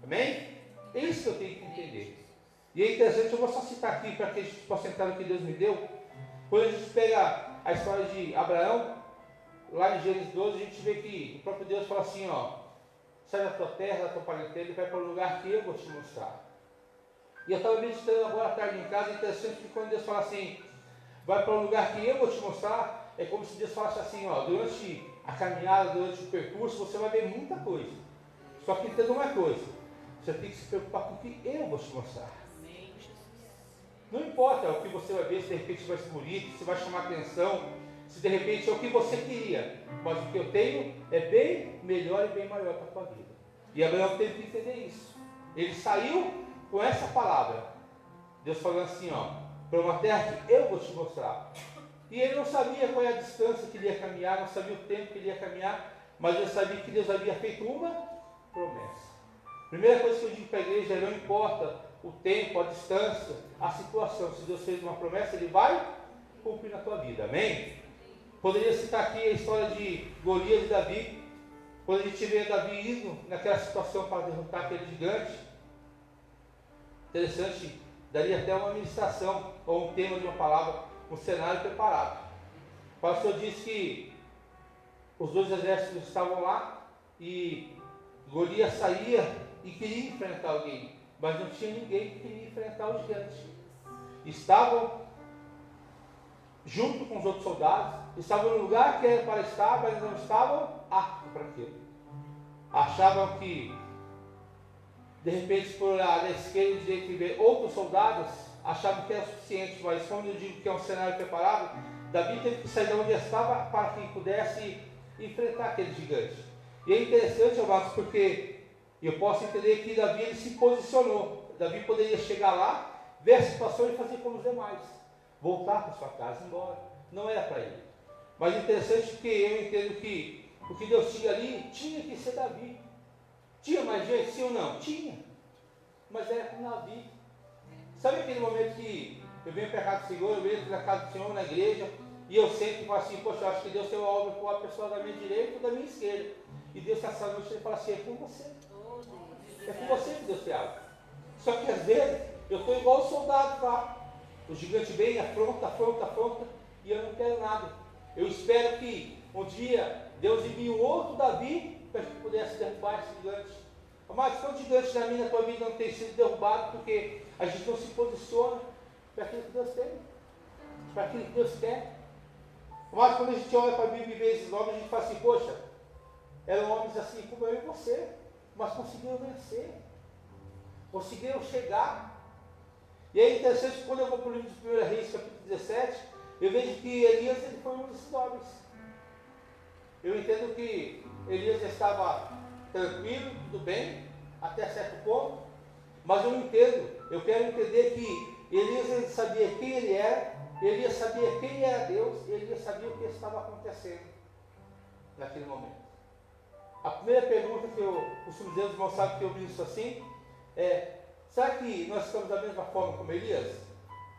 Amém? É isso que eu tenho que entender. E é interessante, eu vou só citar aqui para que a gente possa entrar no que Deus me deu. Quando a gente pega a história de Abraão, lá em Gênesis 12, a gente vê que o próprio Deus fala assim, ó, sai da tua terra, da tua parentela e vai para o lugar que eu vou te mostrar. E eu estava meditando agora à tarde em casa, é interessante que quando Deus fala assim, vai para o lugar que eu vou te mostrar, é como se Deus falasse assim, ó, durante a caminhada, durante o percurso, você vai ver muita coisa. Só que entenda uma coisa, você tem que se preocupar com o que eu vou te mostrar. Não importa o que você vai ver, se de repente vai ser bonito, se vai chamar atenção, se de repente é o que você queria, mas o que eu tenho é bem melhor e bem maior para a tua vida. E Abraão teve que entender isso. Ele saiu com essa palavra, Deus falando assim, ó, para uma terra que eu vou te mostrar. E ele não sabia qual é a distância que ele ia caminhar, não sabia o tempo que ele ia caminhar, mas ele sabia que Deus havia feito uma promessa. Primeira coisa que eu digo para a igreja, não importa o tempo, a distância, a situação, se Deus fez uma promessa, Ele vai cumprir na tua vida, amém? Poderia citar aqui a história de Golias e Davi, quando a gente vê Davi indo naquela situação para derrotar aquele gigante. Interessante, daria até uma ministração, ou um tema de uma palavra, um cenário preparado. O pastor disse que os dois exércitos estavam lá, e Golias saía e queria enfrentar alguém, mas não tinha ninguém que queria enfrentar o gigante. Estavam junto com os outros soldados, estavam no lugar que era para estar, mas não estavam aptos para aquilo. Achavam que, de repente, por olhar à esquerda e à direita e ver outros soldados, achavam que era suficiente, mas quando eu digo que é um cenário preparado, Davi teve que sair de onde estava para que pudesse enfrentar aquele gigante. E é interessante, amados, porque eu posso entender que Davi ele se posicionou. Davi poderia chegar lá, ver a situação e fazer como os demais. Voltar para sua casa e ir embora. Não era para ele. Mas interessante que eu entendo que o que Deus tinha ali tinha que ser Davi. Tinha mais gente, sim ou não? Tinha. Mas era com Davi. Sabe aquele momento que eu venho para a casa do Senhor, eu venho para a casa do Senhor na igreja, e eu sempre falo assim, poxa, eu acho que Deus tem uma obra com a pessoa da minha direita ou da minha esquerda. E Deus essa noite ele fala assim, é com você. É com você que Deus tem algo. Só que às vezes eu estou igual o soldado lá. O gigante vem, afronta, e eu não quero nada. Eu espero que um dia Deus envie um outro Davi para que pudesse derrubar esse gigante. Mas quantos gigantes na minha tua vida não tem sido derrubado porque a gente não se posiciona para aquilo que Deus tem, para aquilo que Deus quer? Mas quando a gente olha para a Bíblia e vê esses nomes, a gente fala assim, poxa, eram homens assim como eu e você, mas conseguiram vencer, conseguiram chegar. E é interessante que quando eu vou para o livro de 1 Reis, capítulo 17, eu vejo que Elias ele foi um desses homens. Eu entendo que Elias estava tranquilo, tudo bem, até certo ponto, mas eu entendo, eu quero entender que Elias ele sabia quem ele era, Elias sabia quem era Deus, e Elias sabia o que estava acontecendo naquele momento. A primeira pergunta que eu costumo dizer aos irmãos, sabe que eu ministro assim, é, será que nós estamos da mesma forma como Elias?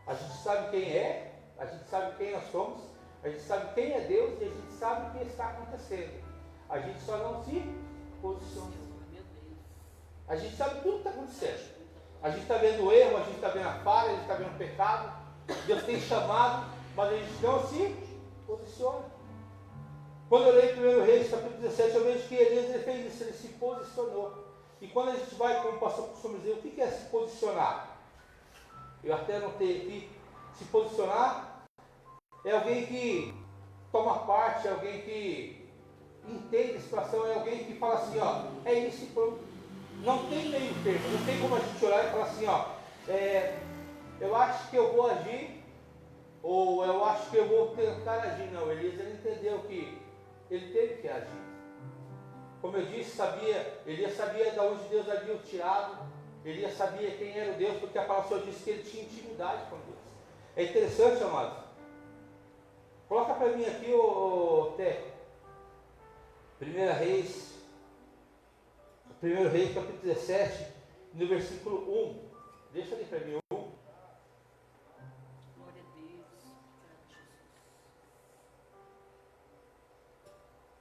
A gente sabe quem é, a gente sabe quem nós somos, a gente sabe quem é Deus e a gente sabe o que está acontecendo. A gente só não se posiciona. A gente sabe tudo que está acontecendo. A gente está vendo o erro, a gente está vendo a falha, a gente está vendo o pecado. Deus tem chamado, mas a gente não se posiciona. Quando eu leio 1 Reis, capítulo 17, eu vejo que Elias ele fez isso, ele se posicionou. E quando a gente vai, como o pastor costuma dizer, o que é se posicionar? Eu até anotei aqui, se posicionar é alguém que toma parte, é alguém que entende a situação, é alguém que fala assim, ó, é isso e pronto. Não tem meio termo, não tem como a gente olhar e falar assim, ó, eu acho que eu vou agir, ou eu acho que eu vou tentar agir. Não, Elias ele entendeu que ele teve que agir. como eu disse, Elias sabia de onde Deus havia o tirado, Elias sabia quem era o Deus, porque a palavra do Senhor disse que ele tinha intimidade com Deus. É interessante, amados. Coloca para mim aqui o Té. 1 Reis, capítulo 17, no versículo 1. Deixa ali para mim 1. Glória a Deus.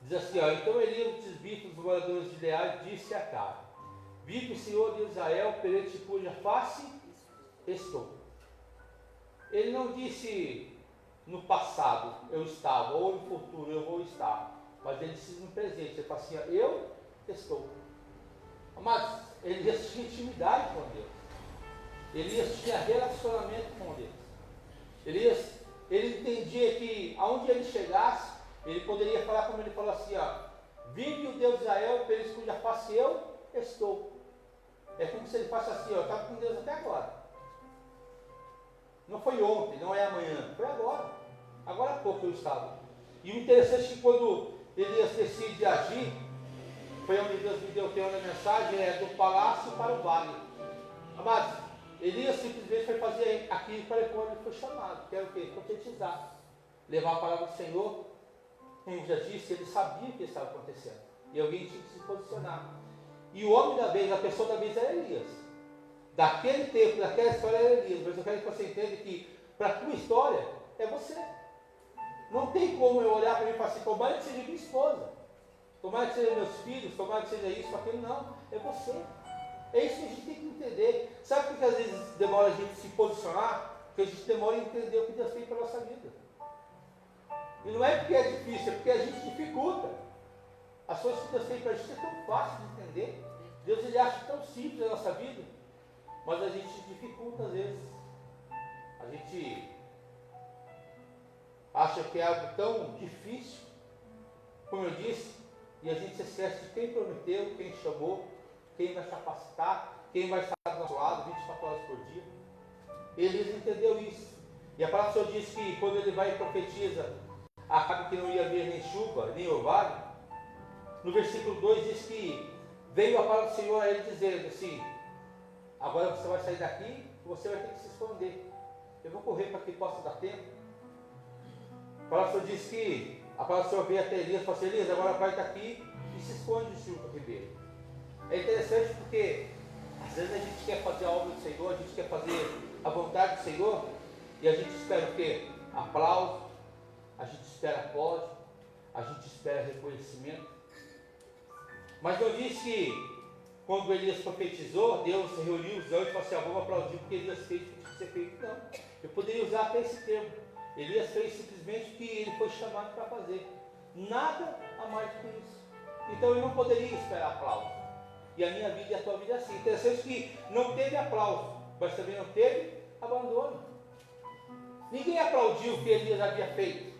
Diz assim, ó, então Elias, os tisbitos, os moradores de Gileade, disse a Acabe: vive o Senhor de Israel, perante cuja face estou. Ele não disse no passado eu estava, ou no futuro eu vou estar, mas ele disse no presente. Ele fala assim, ó, eu estou. Mas Elias tinha intimidade com Deus. Elias tinha relacionamento com Deus. Elias, ele entendia que aonde ele chegasse, ele poderia falar como ele falou assim, ó, vive o Deus de Israel, perante cuja face eu estou. É como se ele fosse assim, ó, eu estava com Deus até agora. Não foi ontem, não é amanhã, foi agora. Agora há pouco eu estava. E o interessante é que quando Elias decide agir, foi onde Deus me deu o tema da mensagem, é do palácio para o vale. Amados, Elias simplesmente foi fazer aquilo para quando ele foi chamado, que era o quê? Profetizar. Levar a palavra do Senhor. Como eu já disse, ele sabia o que estava acontecendo. E alguém tinha que se posicionar. E o homem da vez, a pessoa da vez era Elias. Daquele tempo, daquela história era Elias. Mas eu quero que você entenda que para a tua história é você. Não tem como eu olhar para mim e falar assim, tomara que seja minha esposa, tomara que seja meus filhos, tomara que seja isso, aquilo. Não, é você. É isso que a gente tem que entender. Sabe por que às vezes demora a gente se posicionar? Porque a gente demora a entender o que Deus tem para a nossa vida. E não é porque é difícil, é porque a gente dificulta. As coisas que Deus tem para a gente é tão fácil de entender. Deus ele acha tão simples a nossa vida, mas a gente dificulta às vezes. A gente acha que é algo tão difícil, como eu disse, e a gente se esquece de quem prometeu, quem chamou, quem vai capacitar, quem vai estar do nosso lado 24 horas por dia. Elias entendeu isso. E a palavra do Senhor diz que quando ele vai e profetiza, acaba que não ia haver nem chuva, nem orvalho. No versículo 2 diz que veio a palavra do Senhor a ele dizendo assim, agora você vai sair daqui e você vai ter que se esconder. Eu vou correr para que possa dar tempo. A palavra do Senhor diz que a palavra do Senhor veio até Elias e falou assim, Elias, agora vai daqui e se esconde junto ao ribeiro. É interessante porque às vezes a gente quer fazer a obra do Senhor, a gente quer fazer a vontade do Senhor e a gente espera o quê? Aplauso, a gente espera pódio, a gente espera reconhecimento. Mas não diz que quando Elias profetizou, Deus reuniu os anjos e falou assim, vamos aplaudir porque Elias fez o que tinha que ser feito. Não, eu poderia usar até esse termo. Elias fez simplesmente o que ele foi chamado para fazer. Nada a mais do que isso. Então eu não poderia esperar aplauso. E a minha vida e a tua vida é assim. Interessante que não teve aplauso, mas também não teve abandono. Ninguém aplaudiu o que Elias havia feito.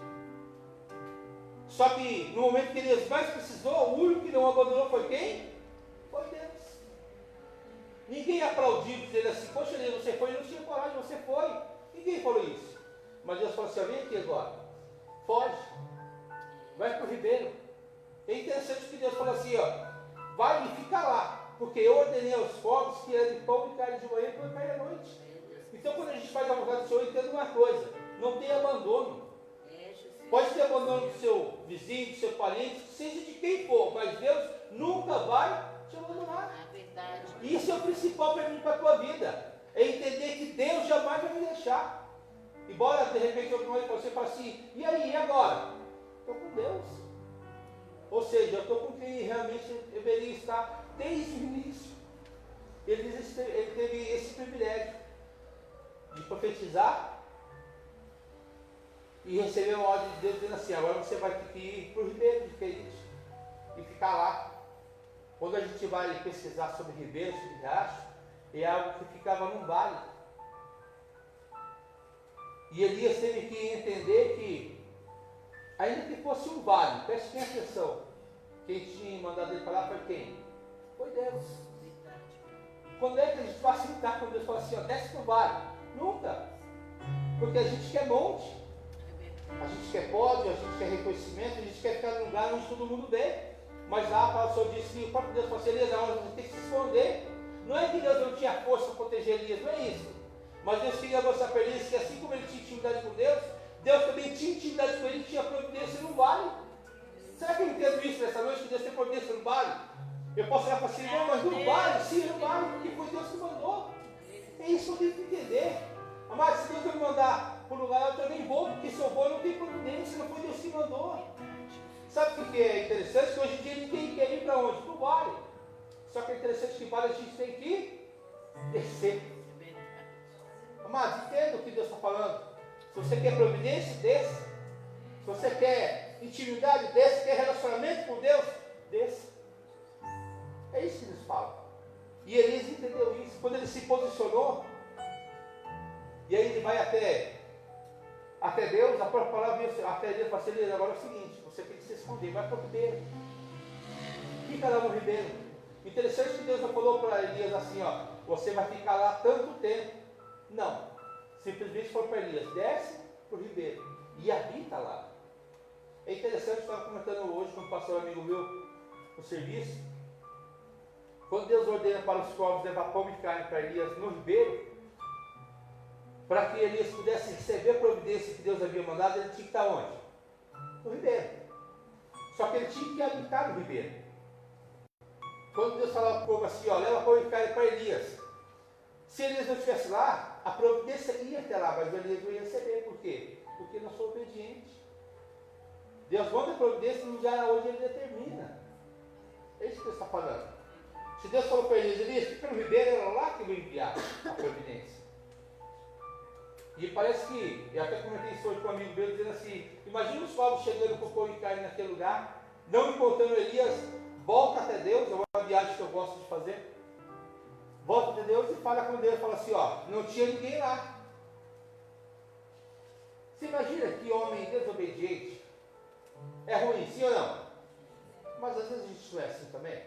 Só que no momento que Elias mais precisou, o único que não abandonou foi quem? Foi Deus. Ninguém aplaudiu dizendo assim, poxa Elias, você foi, eu não tinha coragem, você foi. Ninguém falou isso. Mas Deus falou assim, vem aqui agora, foge, vai para o ribeiro. É interessante que Deus falou assim, vai e fica lá, porque eu ordenei aos fogos que era de pão e carne de manhã e pão e carne à noite. Então quando a gente faz a vontade do Senhor, entenda uma coisa, não tem abandono. Pode ter abandono do seu vizinho, do seu parente, seja de quem for, mas Deus nunca vai te abandonar. E isso é o principal para mim, para a tua vida, é entender que Deus jamais vai me deixar. Embora de repente eu olhe para você e fale assim, e aí, e agora? Estou com Deus. Ou seja, eu estou com quem realmente deveria estar desde o início. Ele teve esse privilégio de profetizar e receber uma ordem de Deus dizendo assim, agora você vai ter que ir para o ribeiro de Querite e ficar lá. Quando a gente vai pesquisar sobre ribeiro, sobre riacho, é algo que ficava num vale. E Elias teve que entender que, ainda que fosse um vale, preste bem atenção, quem tinha mandado ele falar foi quem? Foi Deus. Quando é que a gente vai sentar com Deus e falar assim, desce para o vale? Nunca. Porque a gente quer monte, a gente quer pódio, a gente quer reconhecimento, a gente quer ficar num lugar onde todo mundo vê. Mas lá a palavra do Senhor disse que o próprio Deus falou assim, Elias, você tem que se esconder. Não é que Deus não tinha força para proteger Elias, não é isso. Mas Deus queria mostrar para Elias que assim como ele tinha intimidade com Deus, Deus também tinha intimidade com ele e tinha providência no vale. Será que eu entendo isso nessa noite, que Deus tem providência no vale? Eu posso olhar para si, não, mas no vale, sim, no vale, porque foi Deus que mandou. É isso que eu tenho que entender. Mas se Deus me mandar para um lugar, eu também vou, porque se eu vou, eu não tenho providência, não foi Deus que mandou. Sabe o que é interessante? Que hoje em dia ninguém quer ir para onde? Para o vale. Só que é interessante que vale a gente tem que descer. Amados, entenda o que Deus está falando. Se você quer providência, desça. Se você quer intimidade, desça. Quer relacionamento com Deus, desça. É isso que Deus fala. E Elias entendeu isso. Quando ele se posicionou, e aí ele vai até Deus, a própria palavra veio até Elias, para Elias, agora é o seguinte, você tem que se esconder, vai para o ribeiro. Fica lá no ribeiro. Interessante que Deus não falou para Elias assim, ó, você vai ficar lá tanto tempo. Não. Simplesmente falou para Elias, desce para o ribeiro e habita lá. É interessante, eu estava comentando hoje com um pastor amigo meu no serviço. Quando Deus ordena para os povos levar pão e carne para Elias no ribeiro, para que Elias pudesse receber a providência que Deus havia mandado, ele tinha que estar onde? No ribeiro. Só que ele tinha que habitar no ribeiro. Quando Deus falava para o povo assim, ó, leva pão e carne para Elias. Se Elias não estivesse lá, a providência ia até lá, mas o Elias não ia receber. Por quê? Porque não sou obediente. Deus manda a providência no lugar onde ele determina. É isso que Deus está falando. Se Deus falou para Elias, fica no ribeiro, era lá que eu ia enviar a providência. E parece que, eu até comentei isso hoje com um amigo meu, dizendo assim, imagina os povos chegando com pão e carne naquele lugar, não encontrando Elias, volta até Deus, é uma viagem que eu gosto de fazer. Volta até Deus e fala com Deus, fala assim, ó, não tinha ninguém lá. Você imagina que homem desobediente é ruim, sim ou não? Mas às vezes a gente não é assim também.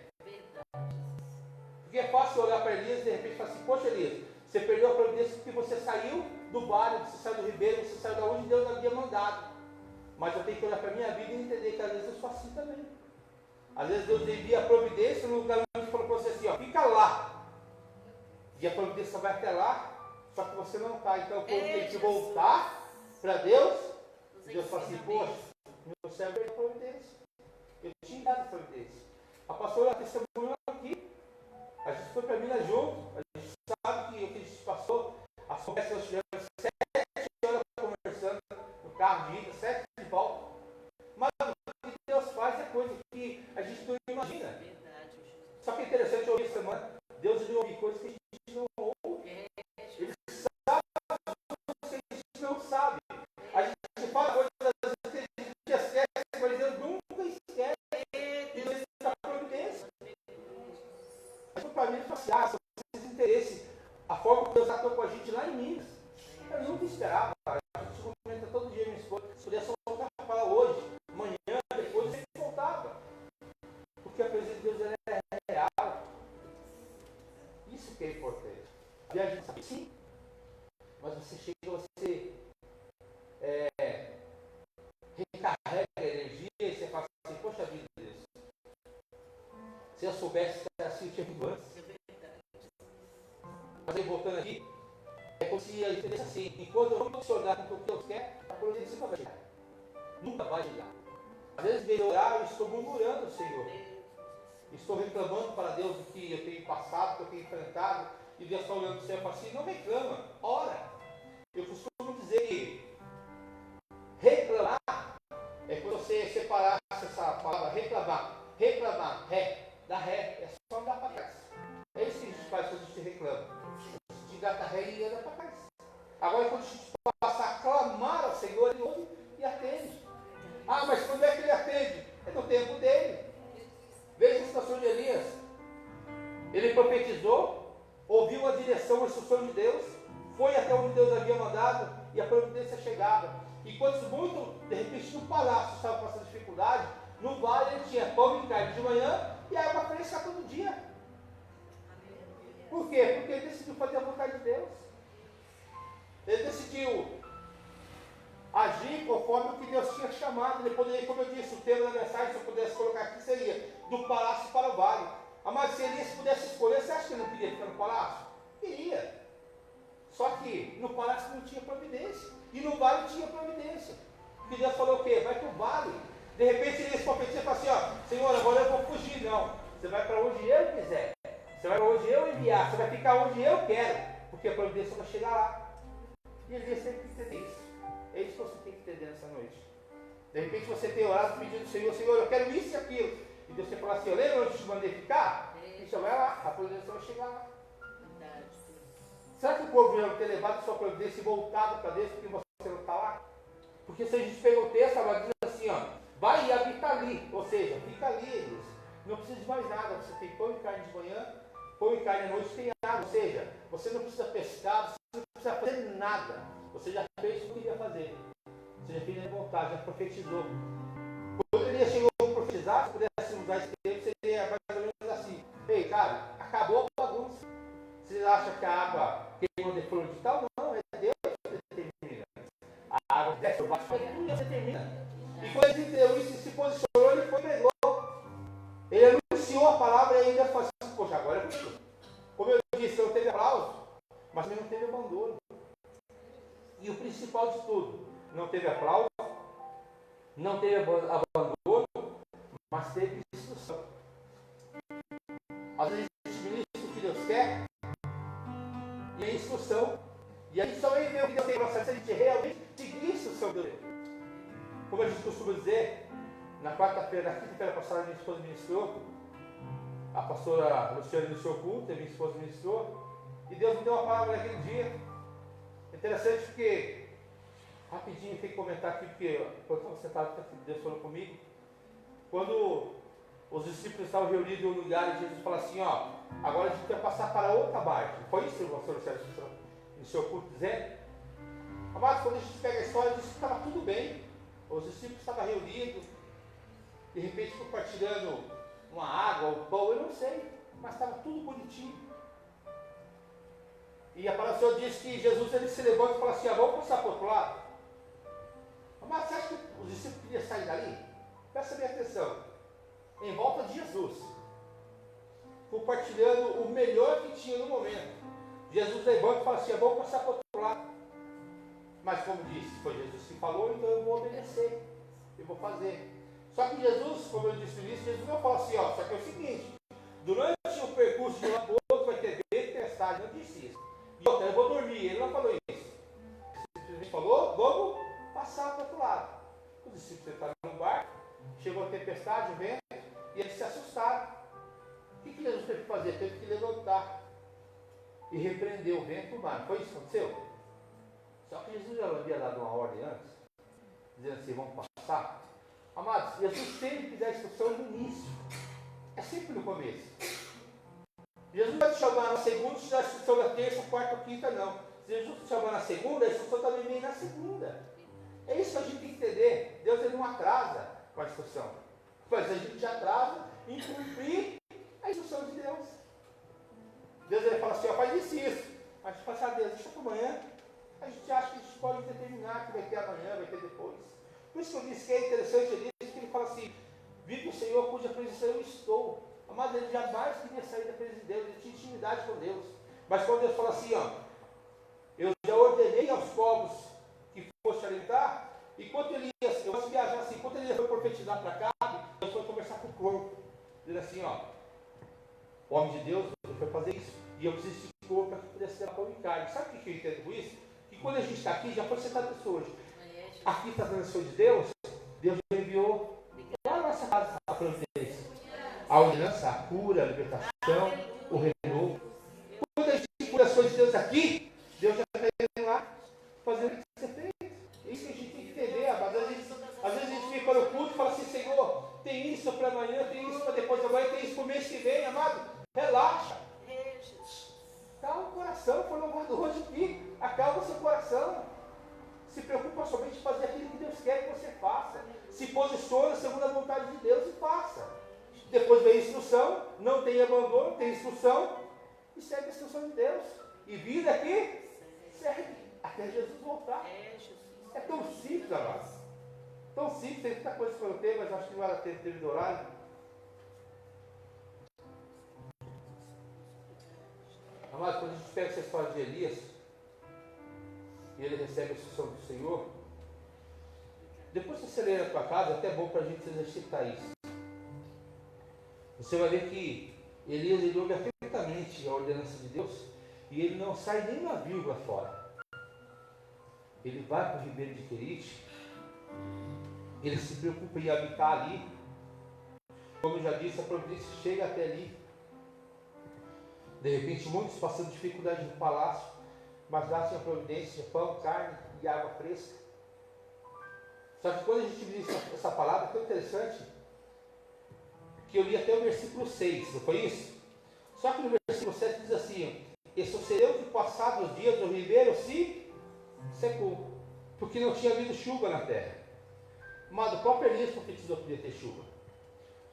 Porque é fácil olhar para Elias e de repente falar assim, poxa Elias, você perdeu a providência porque você saiu do vale, você saiu do ribeiro, você saiu da onde Deus havia mandado. Mas eu tenho que olhar para a minha vida e entender que às vezes eu sou assim também. Às vezes Deus envia a providência no lugar onde falou para você assim, ó, fica lá. E a providência vai até lá, só que você não está. Então o povo tem que voltar para Deus. Deus fala assim, poxa, meu servo perdeu a providência. Eu tinha dado a providência. A pastora testemunhou aqui. A gente foi para Minas junto. A gente sabe que o que a gente passou, as conversas nós tivemos 7 horas conversando no carro de ida, 7 de volta. Mas o que Deus faz é coisa que a gente não imagina. Só que é interessante ouvir essa semana. Deus ele ouve coisas que a gente não ouve. Ele sabe coisas que a gente não sabe. A gente fala coisas às vezes que a gente esquece, mas Deus nunca esquece. E Deus está providência. Para mim, se vocês interesse, a forma que Deus atua com a gente lá em Minas, eu nunca esperava. A gente comenta todo dia, minha esposa, se pudesse voltar para falar hoje, amanhã, depois, eu sempre voltava. Porque a presença de Deus ela é real. Isso que é importante. A viagem sabe sim, mas você chega, você recarrega a energia e você fala assim, poxa vida, Deus, se eu soubesse que era assim, eu tinha vindo antes. Mas aí voltando aqui, é como se a gente assim, enquanto eu não funcionar com o que Deus quer, a providência nunca vai chegar. Nunca vai chegar. Às vezes, em vez de orar, eu estou murmurando, Senhor. Estou reclamando para Deus do que eu tenho passado, que eu tenho enfrentado, e Deus está olhando para o céu e fala assim, não reclama, ora. Eu costumo dizer que reclamar é quando você separasse essa palavra reclamar, ré, dá ré, é só andar para trás. É isso que a gente faz quando a gente reclama. A gente engata ré e anda para trás. Agora quando a gente passar a clamar ao Senhor, Ele ouve e atende. Ah, mas quando é que Ele atende? É no tempo dele. Veja a situação de Elias. Ele profetizou, ouviu a direção, a instrução de Deus, foi até onde Deus havia mandado e a providência chegava. Enquanto muito, de repente, no palácio estava passando dificuldade, no vale ele tinha pão e carne de manhã e água fresca todo dia. Por quê? Porque ele decidiu fazer a vontade de Deus. Ele decidiu agir conforme o que Deus tinha chamado. Ele poderia, como eu disse, o tema da mensagem, se eu pudesse colocar aqui, seria do palácio para o vale. Mas se Elias pudesse escolher, você acha que ele não queria ficar no palácio? Queria. Só que no palácio não tinha providência. E no vale tinha providência. Porque Deus falou o quê? Vai para o vale. De repente Elias profetiza e fala assim, ó, Senhor, agora eu vou fugir. Não. Você vai para onde eu quiser. Você vai para onde eu enviar. Você vai ficar onde eu quero. Porque a providência vai chegar lá. E Elias tem que entender isso. É isso que você tem que entender nessa noite. De repente você tem orado pedindo ao Senhor, Senhor, eu quero isso e aquilo. E Deus você fala assim, eu lembro onde eu te mandei ficar? E você vai lá, a providência vai chegar lá. Será que o povo já ter levado a sua providência e voltado para Deus porque você não está lá? Porque se a gente pega o texto, ela diz assim, ó, vai e habita ali. Ou seja, fica ali, Elias. Não precisa de mais nada. Você tem pão e carne de manhã, pão e carne à noite, tem água. Ou seja, você não precisa pescar, você não precisa fazer nada. Você já fez o que queria fazer. Você já fez a vontade, já profetizou. Quando Elias chegou a profetizar, se pudesse usar esse tempo, seria mais ou menos assim. Ei, cara, acabou a bagunça. Vocês acham que a água queimou de flor de tal? Não, é Deus que determina. A água desce o baixo, Deus determina. E quando ele entendeu isso e se posicionou, ele foi e pregou. Ele anunciou a palavra e ainda falou assim, poxa, agora é isso. Como eu disse, não teve aplauso, mas também não teve abandono. E o principal de tudo, não teve aplauso, não teve abandono, mas teve instrução. Às vezes a gente ministra o que Deus quer, e a instrução. E a gente só vê o que Deus tem para nós, se a gente realmente seguir a instrução de Deus. Como a gente costuma dizer, na quinta-feira passada, minha esposa ministrou, a pastora Luciana iniciou o culto, a minha esposa ministrou, e Deus me deu uma palavra naquele dia. Interessante porque, rapidinho, tem que comentar aqui, porque quando eu estava sentado, Deus falou comigo, quando os discípulos estavam reunidos em um lugar e Jesus falou assim, ó, agora a gente vai passar para outra barca. Foi isso que o pastor Luciano iniciou o culto dizendo? Amados, quando a gente pega a história, diz que estava tudo bem. Os discípulos estavam reunidos, de repente compartilhando uma água, um pão, eu não sei, mas estava tudo bonitinho. E a palavra do Senhor diz que Jesus ele se levanta e fala assim, vamos passar para o outro lado. Mas você acha que os discípulos queriam sair dali? Presta bem atenção. Em volta de Jesus, compartilhando o melhor que tinha no momento. Jesus levanta e fala assim, vamos passar para o outro lado. Mas como disse, foi Jesus que falou, então eu vou obedecer, eu vou fazer. Só que Jesus, como eu disse no início, Jesus não fala assim, só que é o seguinte, durante o percurso de um lado para o outro vai ter tempestade, não disse isso. E outra, eu vou dormir, ele não falou isso. Ele simplesmente falou, vamos passar para o outro lado. Os discípulos entraram no barco, chegou a tempestade, o vento, e eles se assustaram. O que Jesus teve que fazer? Teve que levantar e repreender o vento e o mar. Foi isso que aconteceu? Só que Jesus já havia dado uma ordem antes, dizendo assim, vamos passar. Amados, Jesus sempre que dá a instrução no início. É sempre no começo. Jesus não vai te chamar na segunda, te dá a instrução na terça, quarta ou quinta, não. Se Jesus te chamar na segunda, a instrução também vem na segunda. É isso que a gente tem que entender. Deus ele não atrasa com a instrução. Mas a gente já atrasa em cumprir a instrução de Deus. Deus ele fala assim, faz isso. A gente fala assim, Deus, deixa para amanhã. A gente acha que a gente pode determinar que vai ter amanhã, vai ter depois. Por isso que eu disse que é interessante, ele diz que ele fala assim, vive o Senhor cuja presença eu estou. Amado, ele jamais queria sair da presença de Deus, ele tinha intimidade com Deus. Mas quando Deus fala assim, eu já ordenei aos povos que fosse alimentar, enquanto Elias, eu posso viajar assim, enquanto Elias foi profetizar para cá, Deus foi conversar com o corpo. Diz assim, o homem de Deus, ele foi fazer isso. E eu preciso de corpo para que pudesse ser pão e carne. Sabe o que eu entendo com isso? Que quando a gente está aqui, já foi sentado isso hoje. Aqui está a bênção de Deus, Deus enviou lá na nossa casa a providência. A ordenança, a cura, a libertação, o renovo. Quando a gente cura as coisas de Deus aqui, Deus já está indo lá fazer o que tem que ser feito. É isso que a gente tem que entender. Às vezes a gente fica no culto e fala assim, Senhor, tem isso para amanhã, tem isso para depois da manhã, tem isso para o mês que vem, amado. Relaxa. Calma o coração, foi louvado hoje aqui. Acalma o seu coração. Se preocupa somente em fazer aquilo que Deus quer que você faça. Se posiciona segundo a vontade de Deus e faça. Depois vem a instrução, não tem abandono, tem instrução e segue a instrução de Deus. E vida aqui, segue até Jesus voltar. É tão simples, amados. Tão simples, tem muita coisa para eu ter, mas acho que não vai ter tempo de horário. Amado, quando a gente pega essa história de Elias, e ele recebe a instrução do Senhor, depois que você ler na tua casa, é até bom para a gente exercitar isso. Você vai ver que Elias, ele ouve atentamente a ordenança de Deus, e ele não sai nem uma vírgula fora. Ele vai para o ribeiro de Querite, ele se preocupa em habitar ali. Como eu já disse, a providência chega até ali. De repente, muitos passando dificuldade no palácio, mas lá tinha providência, pão, carne e água fresca. Só que quando a gente diz essa palavra, é tão interessante, que eu li até o versículo 6, não foi isso? Só que no versículo 7 diz assim: e sucedeu que passados os dias o ribeiro se secou, porque não tinha havido chuva na terra. Mas o próprio Elias profetizou que ia ter chuva.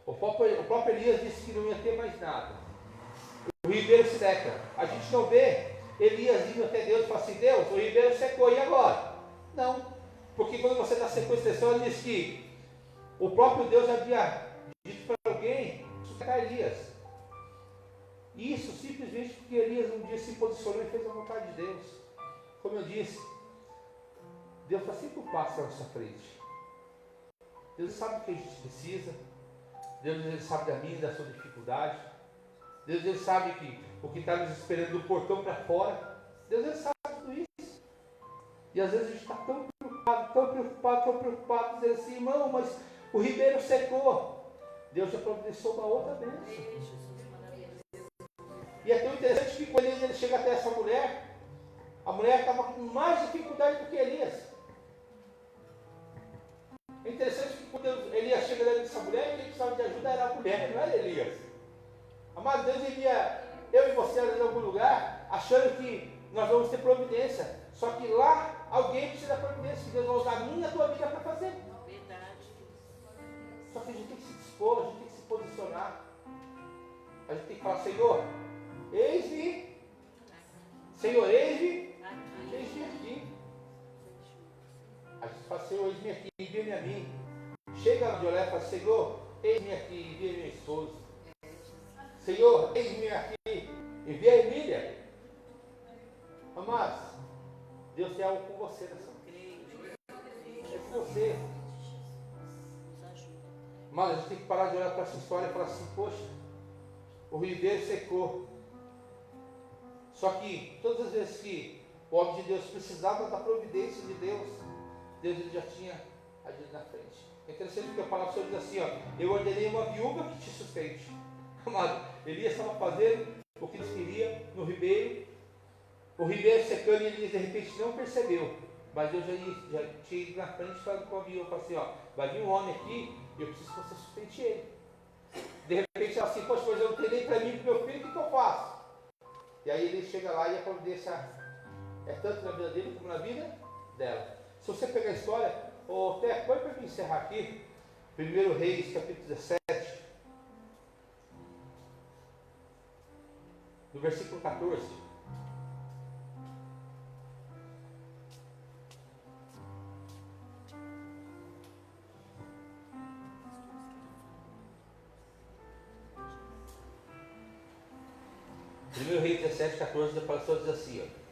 O próprio Elias disse que não ia ter mais nada. O ribeiro seca. A gente não vê Elias indo até Deus e fala assim: Deus, o ribeiro secou, e agora? Não. Porque quando você está sem expressão, ele diz que o próprio Deus havia dito para alguém sustentar Elias. Isso simplesmente porque Elias um dia se posicionou e fez a vontade de Deus. Como eu disse, Deus está sempre um passo à nossa frente. Deus sabe o que a gente precisa. Deus ele sabe da minha e da sua dificuldade. Deus ele sabe que o que está nos esperando do portão para fora. Deus ele sabe tudo isso. E às vezes a gente está tão preocupado, dizendo assim: irmão, mas o ribeiro secou. Deus já providenciou uma outra bênção. E é tão interessante que quando ele chega até essa mulher, a mulher estava com mais dificuldade do que Elias. É interessante que quando Elias chega dentro dessa mulher, quem precisava de ajuda era a mulher, não era Elias. Amado, Deus envia eu e você em algum lugar, achando que nós vamos ter providência. Só que lá alguém precisa da providência, que Deus vai usar a minha e a tua vida para fazer. Verdade. Só que a gente tem que se dispor, a gente tem que se posicionar. A gente tem que falar: Senhor, eis-me. Senhor, eis-me. Eis-me aqui. A gente fala: Senhor, eis-me aqui, envia-me a mim. Chega de olhar e fala: Senhor, eis-me aqui, envia minha esposa. Senhor, eis-me aqui, envia a Emília. Amados, Deus tem algo com você nessa noite. É com você. Mas a gente tem que parar de olhar para essa história e falar assim: poxa, o ribeiro secou. Só que todas as vezes que o homem de Deus precisava da providência de Deus, Deus ele já tinha agido na frente. É interessante porque a palavra do Senhor diz assim: ó, eu ordenei uma viúva que te sustente. Amado, Elias estava fazendo o que Deus queria no ribeiro. O ribeiro secando, e Elias de repente não percebeu. Mas Deus já tinha ido na frente falando com a viúva, falou assim: ó, vai vir um homem aqui e eu preciso que você sustente ele. De repente ela assim: poxa, mas eu não tenho nem para mim e para o meu filho, o que eu faço? E aí ele chega lá e a providência é tanto na vida dele como na vida dela. Se você pegar a história, Té, põe para mim encerrar aqui, 1 Reis, capítulo 17, no versículo 14. Primeiro Reis 17, 14, a palavra diz assim: ó,